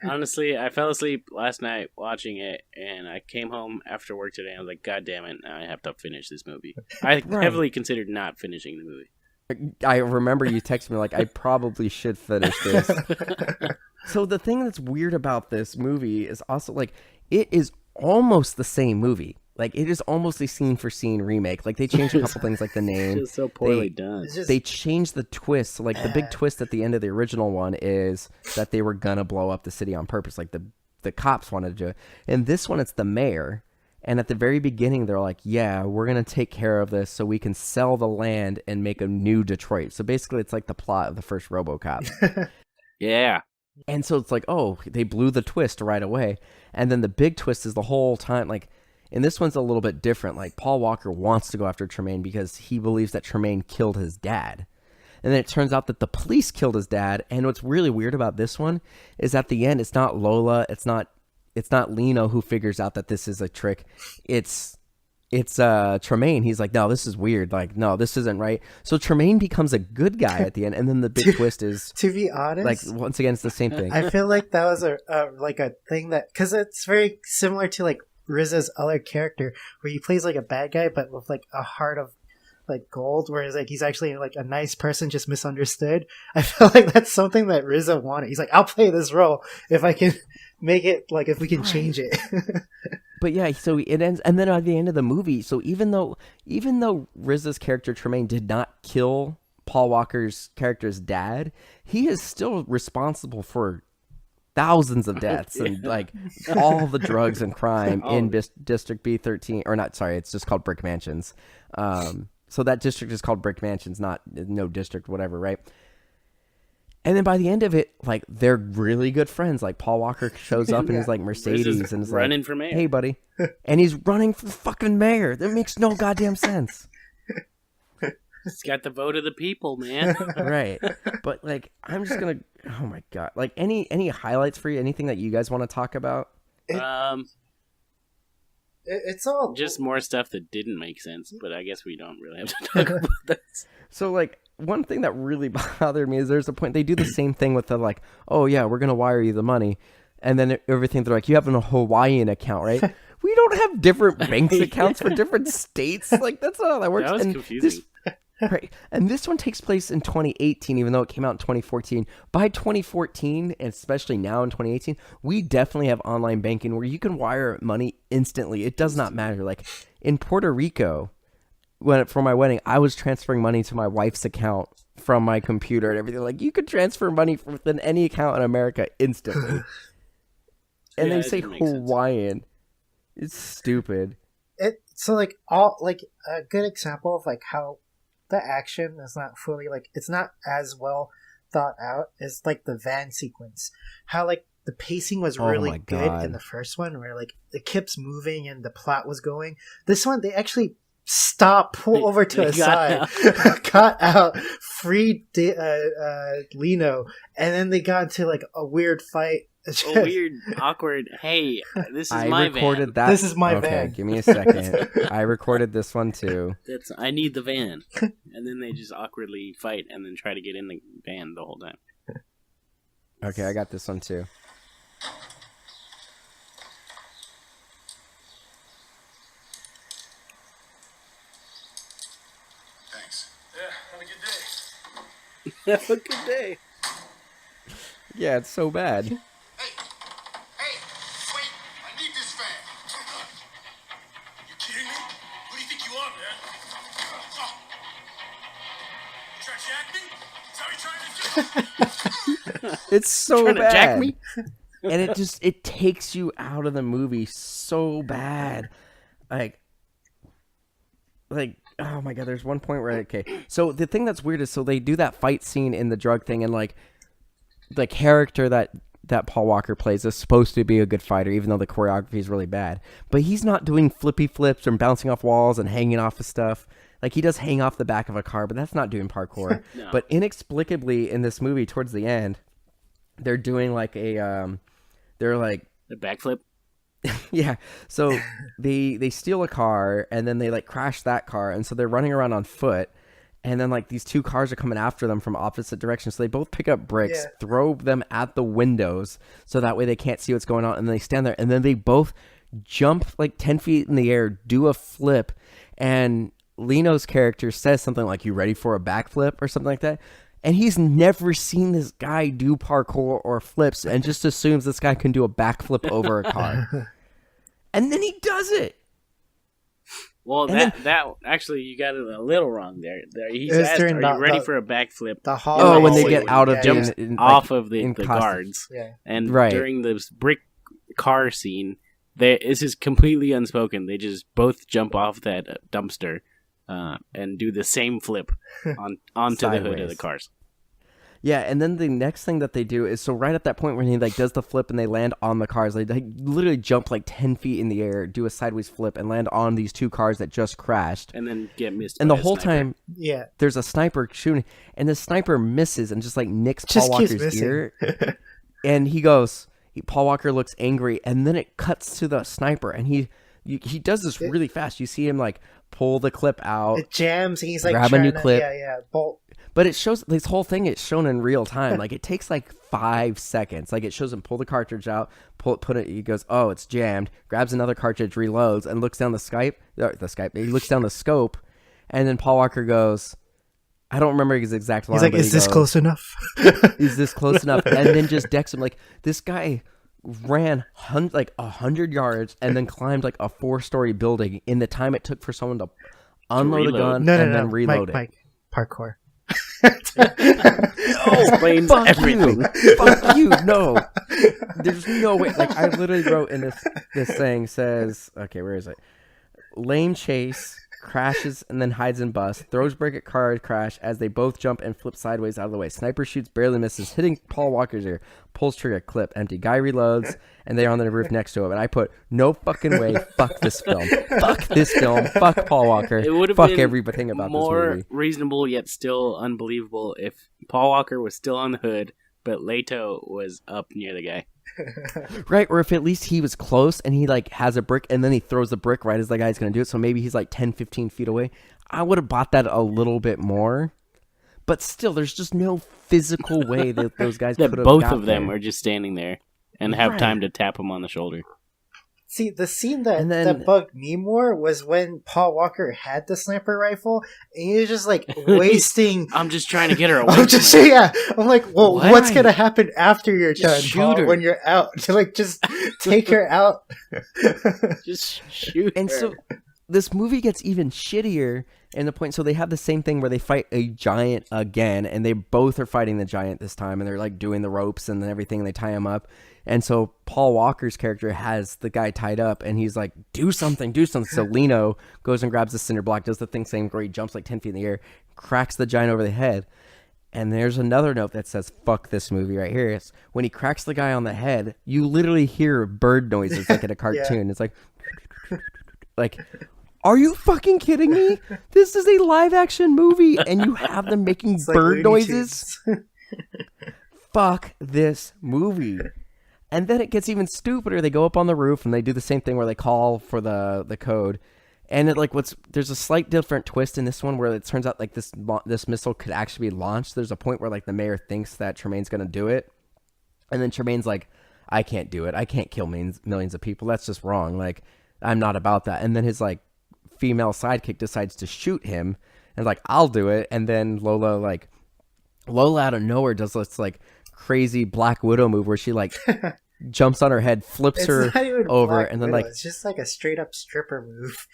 Honestly, I fell asleep last night watching it, and I came home after work today. I was like, God damn it, now I have to finish this movie. I Right. heavily considered not finishing the movie. I remember you texted me like, I probably should finish this. So the thing that's weird about this movie is also like, it is almost the same movie. Like, it is almost a scene for scene remake. Like, they changed a couple things, like the name. It's just so poorly They- done. It's just, They changed the twist. So, like, the big twist at the end of the original one is that they were gonna blow up the city on purpose. Like, the cops wanted to do it. In this one, it's the mayor. And at the very beginning, they're like, yeah, we're going to take care of this so we can sell the land and make a new Detroit. So basically, it's like the plot of the first RoboCop. Yeah. And so it's like, oh, they blew the twist right away. And then the big twist is the whole time, like, and this one's a little bit different. Like, Paul Walker wants to go after Tremaine because he believes that Tremaine killed his dad. And then it turns out that the police killed his dad. And what's really weird about this one is at the end, it's not Lola, it's not Lino who figures out that this is a trick. It's Tremaine. He's like, no, this is weird. Like, no, this isn't right. So Tremaine becomes a good guy at the end, and then the big twist is, to be honest, like, once again, it's the same thing. I feel like that was a thing that, because it's very similar to like RZA's other character where he plays like a bad guy but with like a heart of like gold, whereas like he's actually like a nice person just misunderstood. I feel like that's something that RZA wanted. He's like, I'll play this role if I can make it, like, if we can change it. But yeah, so it ends, and then at the end of the movie, so even though RZA's character Tremaine did not kill Paul Walker's character's dad, he is still responsible for thousands of deaths and like all the drugs and crime in District B13, or not, sorry, it's just called Brick Mansions. So that district is called Brick Mansions, not no district, whatever, right? And then by the end of it, like, they're really good friends. Like, Paul Walker shows up in his like Mercedes and is running like, for mayor. "Hey, buddy," and he's running for fucking mayor. That makes no goddamn sense, It's got the vote of the people, man. right? But like, I'm just gonna. Oh my god! Like, any highlights for you? Anything that you guys want to talk about? It's all Just more stuff that didn't make sense, but I guess we don't really have to talk about this. So, like, one thing that really bothered me is there's a point they do the same thing with the, like, oh yeah, we're gonna wire you the money, and then everything they're like, you have a Hawaiian account, right? we don't have different bank accounts for different states. Like, that's not how that works. That was and confusing. Right. And this one takes place in 2018, even though it came out in 2014. By 2014, and especially now in 2018, we definitely have online banking where you can wire money instantly. It does not matter. Like in Puerto Rico, for my wedding, I was transferring money to my wife's account from my computer and everything. Like, you could transfer money within any account in America instantly. And Yeah, they it say didn't make sense. Hawaiian. It's stupid. So like all like a good example of like how the action is not fully like it's not as well thought out is like the van sequence. How like the pacing was Oh really my good God. in the first one, where like it keeps moving and the plot was going. This one they actually stopped, pull over to They a got side, got out, freed Lino, and then they got into like a weird fight. A weird, awkward. Hey, this is I my recorded van. that. This is my okay, van. give me a second. I recorded this one too. I need the van, and then they just awkwardly fight and then try to get in the van the whole time. Okay, I got this one too. Thanks. Yeah, have a good day. Have a good day. Yeah, it's so bad. Hey, wait! I need this van. You kidding me? Who do you think you are, man? Oh. You trying to jack me? Is that what you're trying to do? It's so Trying to bad. jack me? And it takes you out of the movie so bad. Like oh my god, there's one point where okay. So the thing that's weird is so they do that fight scene in the drug thing, and like the character that Paul Walker plays is supposed to be a good fighter, even though the choreography is really bad. But he's not doing flippy flips and bouncing off walls and hanging off of stuff. Like, he does hang off the back of a car, but that's not doing parkour. No. But inexplicably in this movie, towards the end, they're doing like they're like, The backflip. yeah. So they steal a car and then they like crash that car, and so they're running around on foot. And then, like, these two cars are coming after them from opposite directions. So they both pick up bricks, throw them at the windows so that way they can't see what's going on. And they stand there. And then they both jump, like, 10 feet in the air, do a flip. And Lino's character says something like, "You ready for a backflip?" or something like that. And he's never seen this guy do parkour or flips and just assumes this guy can do a backflip over a car. And then he does it. Well, And that actually, you got it a little wrong there. He's It was asked, during "Are the- you ready the- for a backflip?" The hall. Oh, when they hallway get out of yeah, the... yeah. in, Off like, of the in costume. guards, Yeah. and Right. during this brick car scene, this is completely unspoken. They just both jump off that dumpster and do the same flip onto the hood of the Sideways. cars. Yeah, and then the next thing that they do is, so right at that point when he like does the flip and they land on the cars, they literally jump like 10 feet in the air, do a sideways flip, and land on these two cars that just crashed. And then get missed. And by the a whole sniper. time, Yeah. there's a sniper shooting, and the sniper misses and just like nicks Just Paul keeps Walker's missing. ear. And he goes, Paul Walker looks angry, and then it cuts to the sniper, and he does this really fast. You see him like pull the clip out. It jams. And he's like Grab a trying new to, clip. Yeah. Bolt. But it shows, this whole thing is shown in real time. Like, it takes like 5 seconds. Like, it shows him pull the cartridge out, put it, he goes, oh, it's jammed, grabs another cartridge, reloads, and looks down he looks down the scope, and then Paul Walker goes, I don't remember his exact line. He's like, but "Is he this goes, close enough?" Is this close enough? And then just decks him. Like, this guy ran like 100 yards and then climbed like a 4-story building in the time it took for someone to unload a reload. gun No, and then reload it. Mike, parkour. Explains Fuck everything. you. Fuck you. No. There's no way. Like, I literally wrote in this thing says, okay, where is it? Lane chase, crashes, and then hides and busts. Throws brick at car crash as they both jump and flip sideways out of the way. Sniper shoots, barely misses, hitting Paul Walker's ear. Pulls trigger, clip, empty. Guy reloads, and they're on the roof next to him. And I put, no fucking way. Fuck this film. Fuck this film. Fuck Paul Walker. It would have Fuck been everything about this more movie. reasonable yet still unbelievable if Paul Walker was still on the hood, but Leto was up near the guy. Right, or if at least he was close and he like has a brick and then he throws the brick right as the guy's going to do it, so maybe he's like 10, 15 feet away. I would have bought that a little bit more. But still, there's just no physical way that those guys That could have both got of them there. are just standing there and have Right. time to tap him on the shoulder. See, the scene that, And then- that bugged me more was when Paul Walker had the sniper rifle, and he was just like wasting. I'm just trying to get her away. I'm just saying, yeah. I'm like, well, What? what's gonna happen after you're done, Shoot Paul, her. when you're out? To like just take her out. Just shoot. And her. so this movie gets even shittier in the point. So they have the same thing where they fight a giant again, and they both are fighting the giant this time, and they're like doing the ropes and everything, and they tie him up. And so Paul Walker's character has the guy tied up, and he's like, do something. So Lino goes and grabs the cinder block, does the thing same where he jumps like 10 feet in the air, cracks the giant over the head. And there's another note that says, fuck this movie right here. It's when he cracks the guy on the head, you literally hear bird noises like in a cartoon. It's like, are you fucking kidding me? This is a live action movie, and you have them making It's like bird Looney noises? Tunes. Fuck this movie. And then it gets even stupider. They go up on the roof and they do the same thing where they call for the code. And it there's a slight different twist in this one where it turns out like this missile could actually be launched. There's a point where like the mayor thinks that Tremaine's going to do it. And then Tremaine's like, I can't do it. I can't kill millions of people. That's just wrong. Like, I'm not about that. And then his like female sidekick decides to shoot him and like, I'll do it. And then Lola out of nowhere does this like crazy Black Widow move where she like jumps on her head, flips It's her not even over, Black and then Widow, like it's just like a straight up stripper move.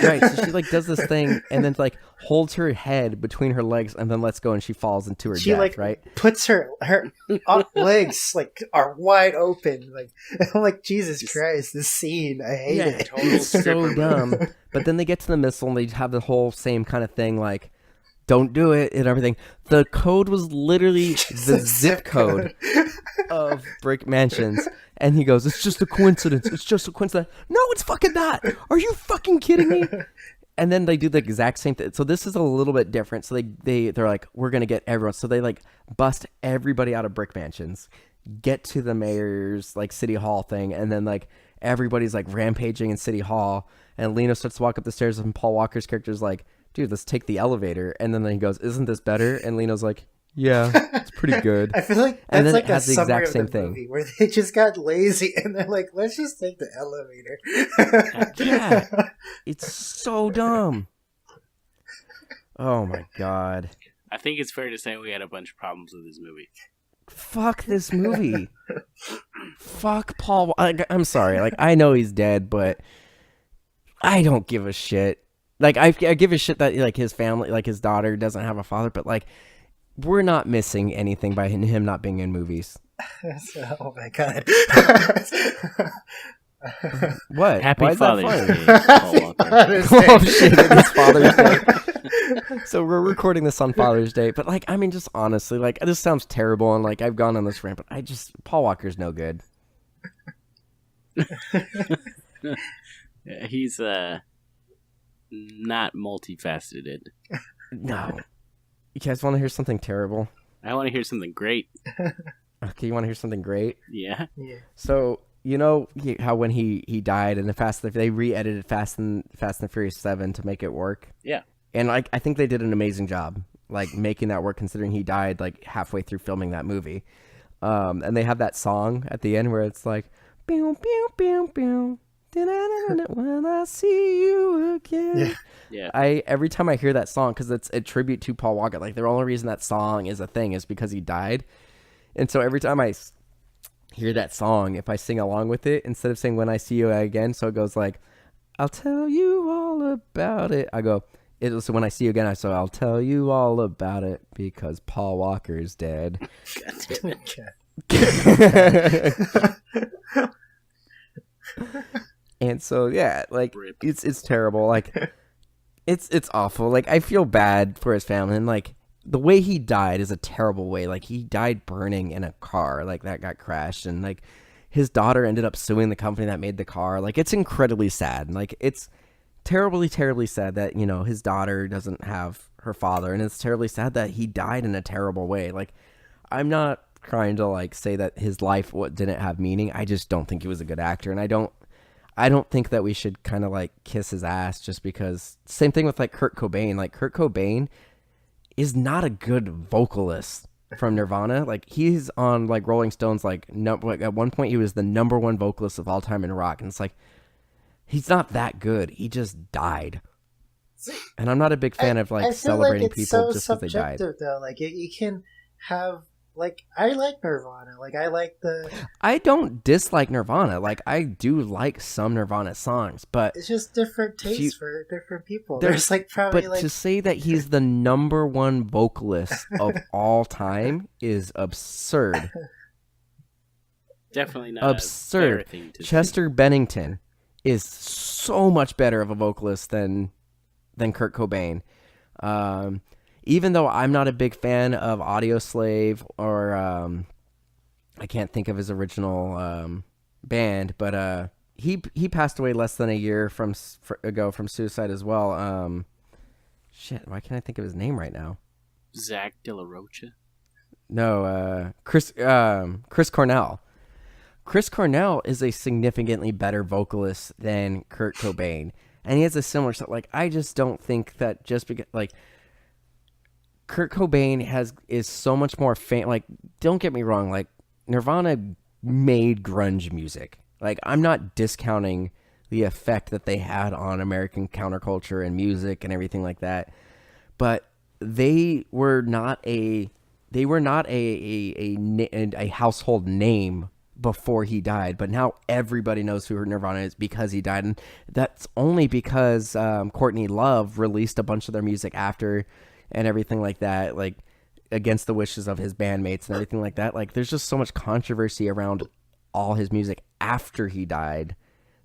right, so she like does this thing and then like holds her head between her legs and then lets go and she falls into her She death, like right? puts her legs like are wide open. Like I'm like, Jesus Christ, this scene, I hate Yeah, it. it's so dumb. But then they get to the missile and they have the whole same kind of thing, like don't do it and everything. The code was literally the zip code of Brick Mansions. And he goes, it's just a coincidence. It's just a coincidence. No, it's fucking not. Are you fucking kidding me? And then they do the exact same thing. So this is a little bit different. So they're like, we're going to get everyone. So they like bust everybody out of Brick Mansions, get to the mayor's like city hall thing. And then like everybody's like rampaging in city hall. And Lena starts to walk up the stairs and Paul Walker's character's like, dude, let's take the elevator. And then he goes, isn't this better? And Leno's like, yeah, it's pretty good. I feel like And that's then like it a has the summary exact of same the thing. movie where they just got lazy and they're like, let's just take the elevator. Yeah, it's so dumb. Oh my god. I think it's fair to say we had a bunch of problems with this movie. Fuck this movie. Fuck Paul. I'm sorry. Like, I know he's dead, but I don't give a shit. Like, I give a shit that like his family, like his daughter, doesn't have a father, but like, we're not missing anything by him not being in movies. Oh my god. What? Happy Why is that Father's funny? Day, Paul Walker. Oh shit! It is Father's Day. So we're recording this on Father's Day, but like, I mean, just honestly, like, this sounds terrible, and like, I've gone on this rant, but Paul Walker's no good. He's not multifaceted. No. You guys want to hear something terrible? I want to hear something great. Okay, you want to hear something great? Yeah. Yeah. So you know how when he died and they re-edited Fast and Furious 7 to make it work. Yeah. And like, I think they did an amazing job, like making that work, considering he died like halfway through filming that movie. And they have that song at the end where it's like, pew, pew, pew, pew, when I see you again. Yeah. Yeah. Every time I hear that song, because it's a tribute to Paul Walker, like the only reason that song is a thing is because he died. And so every time I hear that song, if I sing along with it, instead of saying when I see you again, so it goes like, I'll tell you all about it. I go, so when I see you again, I'll tell you all about it because Paul Walker is dead. God damn it. And so, yeah, like, Rip. it's terrible. Like, it's awful. Like, I feel bad for his family. And, like, the way he died is a terrible way. Like, he died burning in a car. Like, that got crashed. And, like, his daughter ended up suing the company that made the car. Like, it's incredibly sad. And, like, it's terribly, terribly sad that, you know, his daughter doesn't have her father. And it's terribly sad that he died in a terrible way. Like, I'm not trying to, like, say that his life didn't have meaning. I just don't think he was a good actor. And I don't think that we should kind of like kiss his ass just because. Same thing with like Kurt Cobain. Like, Kurt Cobain is not a good vocalist. from Nirvana. Like he's on like Rolling Stone's like at one point he was the number one vocalist of all time in rock, and it's like he's not that good. He just died. And I'm not a big fan of like celebrating people just because they died. Though, like you can have like I like Nirvana. Like I like the. I don't dislike Nirvana. Like I do like some Nirvana songs, but it's just different tastes for different people. There's like probably but like to say that he's the number one vocalist of all time is absurd. Definitely not absurd. A fair thing to Chester Bennington is so much better of a vocalist than Kurt Cobain. Even though I'm not a big fan of Audioslave or I can't think of his original band, but he passed away less than a year ago from suicide as well. Shit, why can't I think of his name right now? Zach De La Rocha? No, Chris Cornell. Chris Cornell is a significantly better vocalist than Kurt Cobain. And he has a similar stuff. Like, I just don't think that just because, like, Kurt Cobain is so much more like, don't get me wrong, like, Nirvana made grunge music. Like, I'm not discounting the effect that they had on American counterculture and music and everything like that. But they were not a household name before he died, but now everybody knows who Nirvana is because he died, and that's only because Courtney Love released a bunch of their music after and everything like that, like against the wishes of his bandmates and everything like that. Like there's just so much controversy around all his music after he died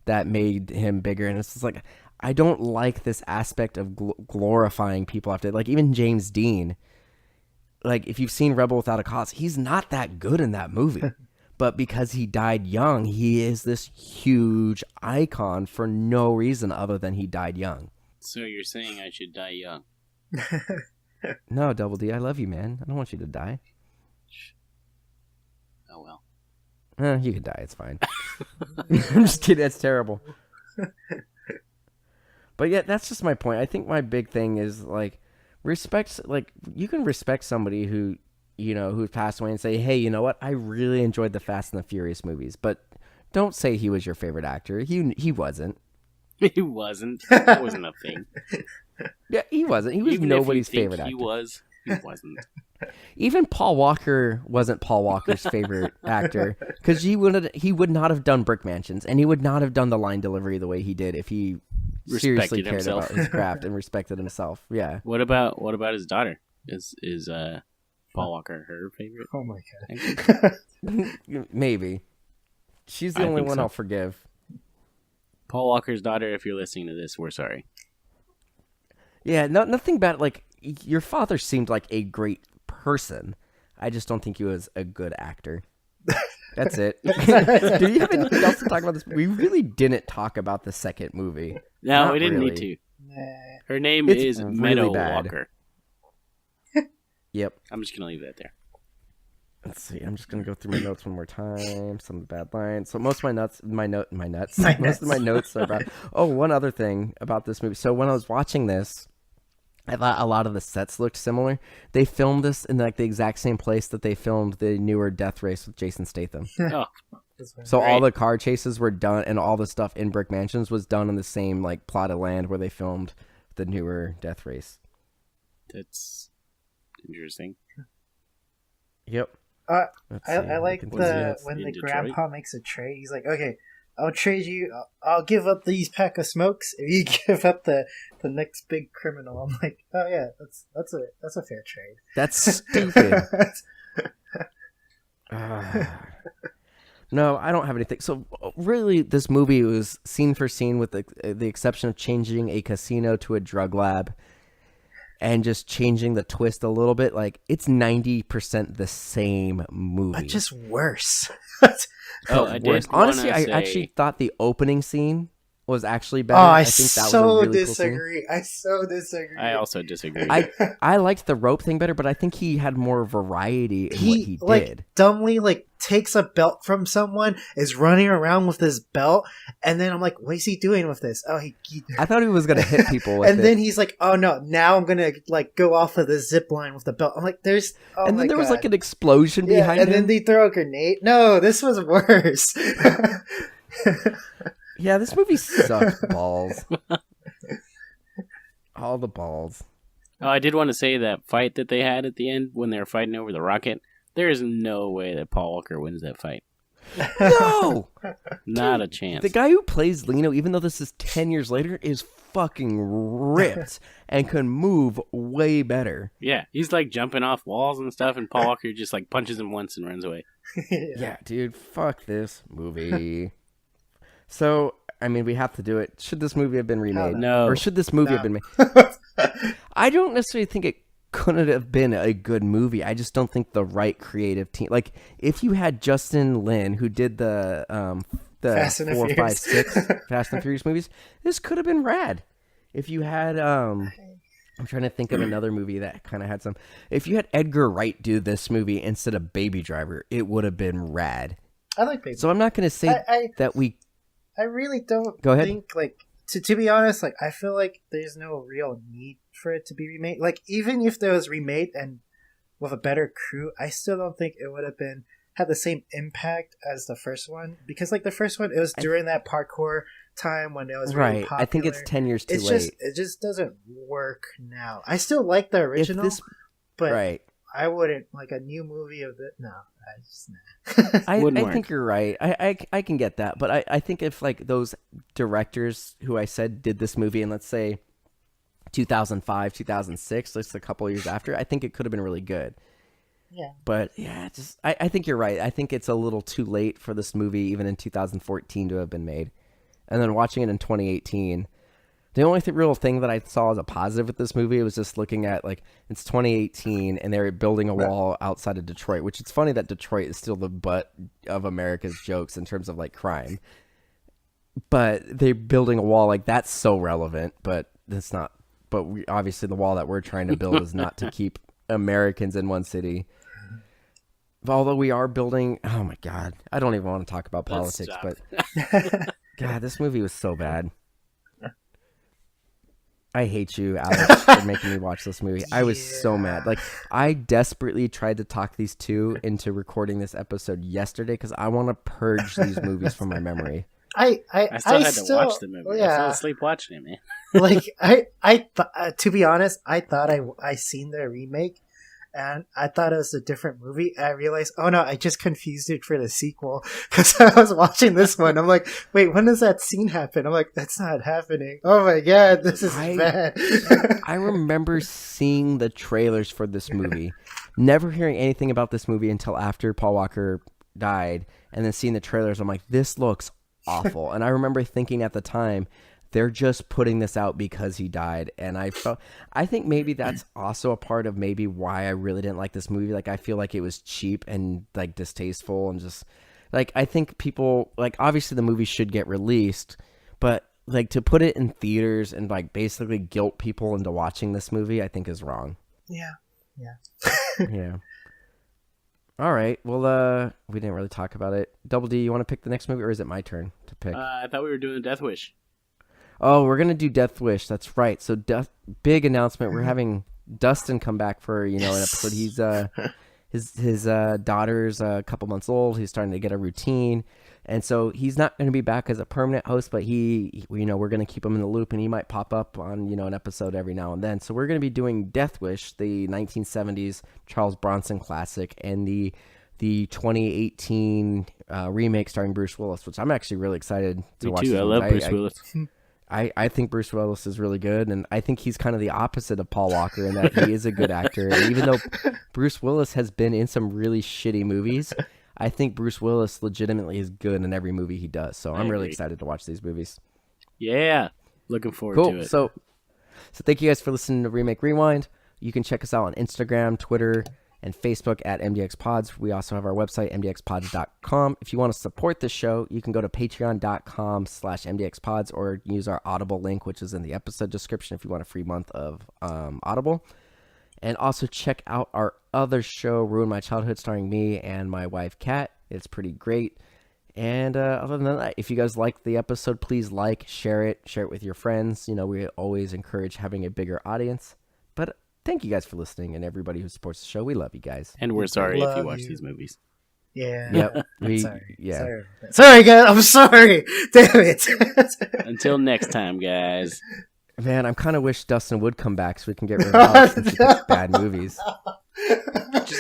that made him bigger, and it's just like I don't like this aspect of glorifying people after, like even James Dean. Like if you've seen Rebel Without a Cause, he's not that good in that movie. But because he died young, he is this huge icon for no reason other than he died young. So you're saying I should die young? No, Double D, I love you, man. I don't want you to die. Oh, well. You can die. It's fine. I'm just kidding. That's terrible. But yeah, that's just my point. I think my big thing is, like, respect. Like, you can respect somebody who passed away and say, hey, you know what? I really enjoyed the Fast and the Furious movies, but don't say he was your favorite actor. He wasn't. He wasn't. That wasn't a thing. Yeah, he wasn't. He was Even nobody's if you think favorite actor. He wasn't. Even Paul Walker wasn't Paul Walker's favorite actor because he would not have done Brick Mansions, and he would not have done the line delivery the way he did if he seriously cared about his craft and respected himself. Yeah. What about his daughter? Is Paul Walker her favorite? Oh my god. Maybe. She's the only one I'll forgive. Paul Walker's daughter, if you're listening to this, we're sorry. Yeah, nothing bad. Like, your father seemed like a great person. I just don't think he was a good actor. That's it. Do you have anything else to talk about this? We really didn't talk about the second movie. No, Not we didn't really. need to. Nah. Her name It's is really Meadow bad. Walker. Yep. I'm just going to leave that there. Let's see. I'm just gonna go through my notes one more time. Some bad lines. So most of most of my notes are about. Oh, one other thing about this movie. So when I was watching this, I thought a lot of the sets looked similar. They filmed this in like the exact same place that they filmed the newer Death Race with Jason Statham. Oh, So great. all the car chases were done, and all the stuff in Brick Mansions was done in the same like plot of land where they filmed the newer Death Race. That's interesting. Yep. I like when the grandpa makes a trade. He's like, okay, I'll trade you. I'll give up these pack of smokes if you give up the next big criminal. I'm like, oh yeah, that's a fair trade. That's stupid. No, I don't have anything. So really, this movie was scene for scene with the exception of changing a casino to a drug lab. And just changing the twist a little bit, like it's 90% the same movie, but just worse. I did honestly, I say... actually thought the opening scene was actually better. Oh, I think that so was a really disagree. I so disagree. I also disagree. I liked the rope thing better, but I think he had more variety in what he like did. dumbly like takes a belt from someone, is running around with this belt, and then I'm like, what is he doing with this? Oh, I thought he was gonna hit people with and it. then he's like, oh no, now I'm gonna like go off of the zip line with the belt. I'm like, there's and then there was God. like an explosion behind and him. then they throw a grenade. No, this was worse. Yeah, this movie sucked balls. All the balls. Oh, I did want to say that fight that they had at the end when they were fighting over the rocket. There is no way that Paul Walker wins that fight. No! Not a chance. The guy who plays Lino, even though this is 10 years later, is fucking ripped and can move way better. Yeah, he's like jumping off walls and stuff, and Paul Walker just like punches him once and runs away. Yeah, dude, fuck this movie. So, I mean, we have to do it. Should this movie have been remade? No. Or should this movie have been made? I don't necessarily think it couldn't have been a good movie. I just don't think the right creative team. Like, if you had Justin Lin, who did the Fast and 4, 5, Furious. 6 Fast and Furious movies, this could have been rad. If you had, I'm trying to think of another movie that kind of had some. If you had Edgar Wright do this movie instead of Baby Driver, it would have been rad. I like Baby. So I'm not going to say that we. I really don't Go ahead. think like to be honest, like I feel like there's no real need for it to be remade. Like even if there was remade and with a better crew, I still don't think it would have been had the same impact as the first one, because like the first one, it was during that parkour time when it was really popular. I think it's 10 years too late. It just doesn't work now. I still like the original, but right. I wouldn't like a new movie of it. No, I just I Wouldn't work. think you're right. I can get that, but I think if like those directors who I said did this movie in, let's say 2005, 2006, just a couple years after, I think it could have been really good. Yeah. But yeah, I think you're right. I think it's a little too late for this movie even in 2014 to have been made. And then watching it in 2018, the only real thing that I saw as a positive with this movie was just looking at, like, it's 2018 and they're building a wall outside of Detroit, which it's funny that Detroit is still the butt of America's jokes in terms of, like, crime. But they're building a wall, like, that's so relevant, but it's not. But obviously the wall that we're trying to build is not to keep Americans in one city. Although we are building, oh my God, I don't even want to talk about politics, but God, this movie was so bad. I hate you, Alex, for making me watch this movie. I was so mad. Like, I desperately tried to talk these two into recording this episode yesterday because I want to purge these movies from my memory. I still had to watch the movie. Yeah. I fell asleep watching it, man. Like to be honest, I thought I seen the remake, and I thought it was a different movie. I realized, oh no, I just confused it for the sequel because I was watching this one. I'm like, wait, when does that scene happen? I'm like, that's not happening. Oh my God, this is bad. I remember seeing the trailers for this movie, never hearing anything about this movie until after Paul Walker died, and then seeing the trailers. I'm like, this looks awful. And I remember thinking at the time, they're just putting this out because he died. And I think maybe that's also a part of maybe why I really didn't like this movie. Like, I feel like it was cheap and like distasteful, and just like, I think people, like, obviously the movie should get released, but like to put it in theaters and like basically guilt people into watching this movie, I think is wrong. Yeah. Yeah. All right. Well, we didn't really talk about it. Double D, you want to pick the next movie, or is it my turn to pick? I thought we were doing Death Wish. Oh, we're gonna do Death Wish. That's right. So, big announcement. We're having Dustin come back for an episode. He's his daughter's a couple months old. He's starting to get a routine, and so he's not going to be back as a permanent host. But we're going to keep him in the loop, and he might pop up on an episode every now and then. So we're going to be doing Death Wish, the 1970s Charles Bronson classic, and the 2018 remake starring Bruce Willis, which I'm actually really excited to watch. Me too. I love Bruce Willis. I think Bruce Willis is really good, and I think he's kind of the opposite of Paul Walker in that he is a good actor. And even though Bruce Willis has been in some really shitty movies, I think Bruce Willis legitimately is good in every movie he does. So I'm really excited to watch these movies. Yeah, looking forward to it. So thank you guys for listening to Remake Rewind. You can check us out on Instagram, Twitter, and Facebook at MDXpods. We also have our website, MDXpods.com. If you want to support the show, you can go to patreon.com/MDXpods or use our Audible link, which is in the episode description if you want a free month of Audible. And also check out our other show, Ruin My Childhood, starring me and my wife, Kat. It's pretty great. And other than that, if you guys like the episode, please share it with your friends. We always encourage having a bigger audience. But thank you guys for listening, and everybody who supports the show. We love you guys. And we're sorry if you watch these movies. Yeah. Yep. Sorry, guys. I'm sorry. Damn it. Until next time, guys. Man, I kind of wish Dustin would come back so we can get rid of Alex since he picks bad movies.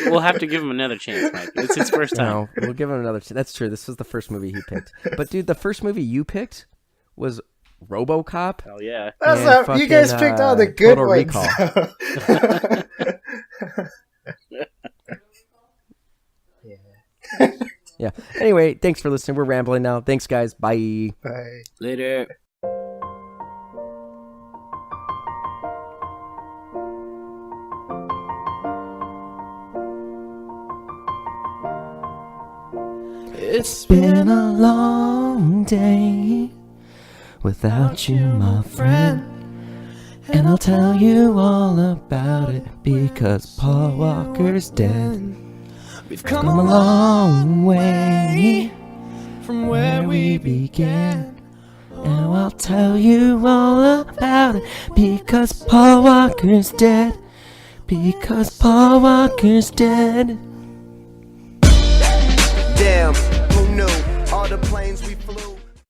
We'll have to give him another chance, Mike. It's his first time. No, we'll give him another chance. That's true. This was the first movie he picked. But, dude, the first movie you picked was RoboCop. Hell yeah. That's not, you guys picked all the good Total ones. Recall. Yeah. Anyway, thanks for listening. We're rambling now. Thanks, guys. Bye. Bye. Later. It's been a long day without you, my friend. And I'll tell you all about it because Paul Walker's dead. We've come a long way from where we began. Now I'll tell you all about it because Paul Walker's dead. Because Paul Walker's dead. Damn, who knew all the planes we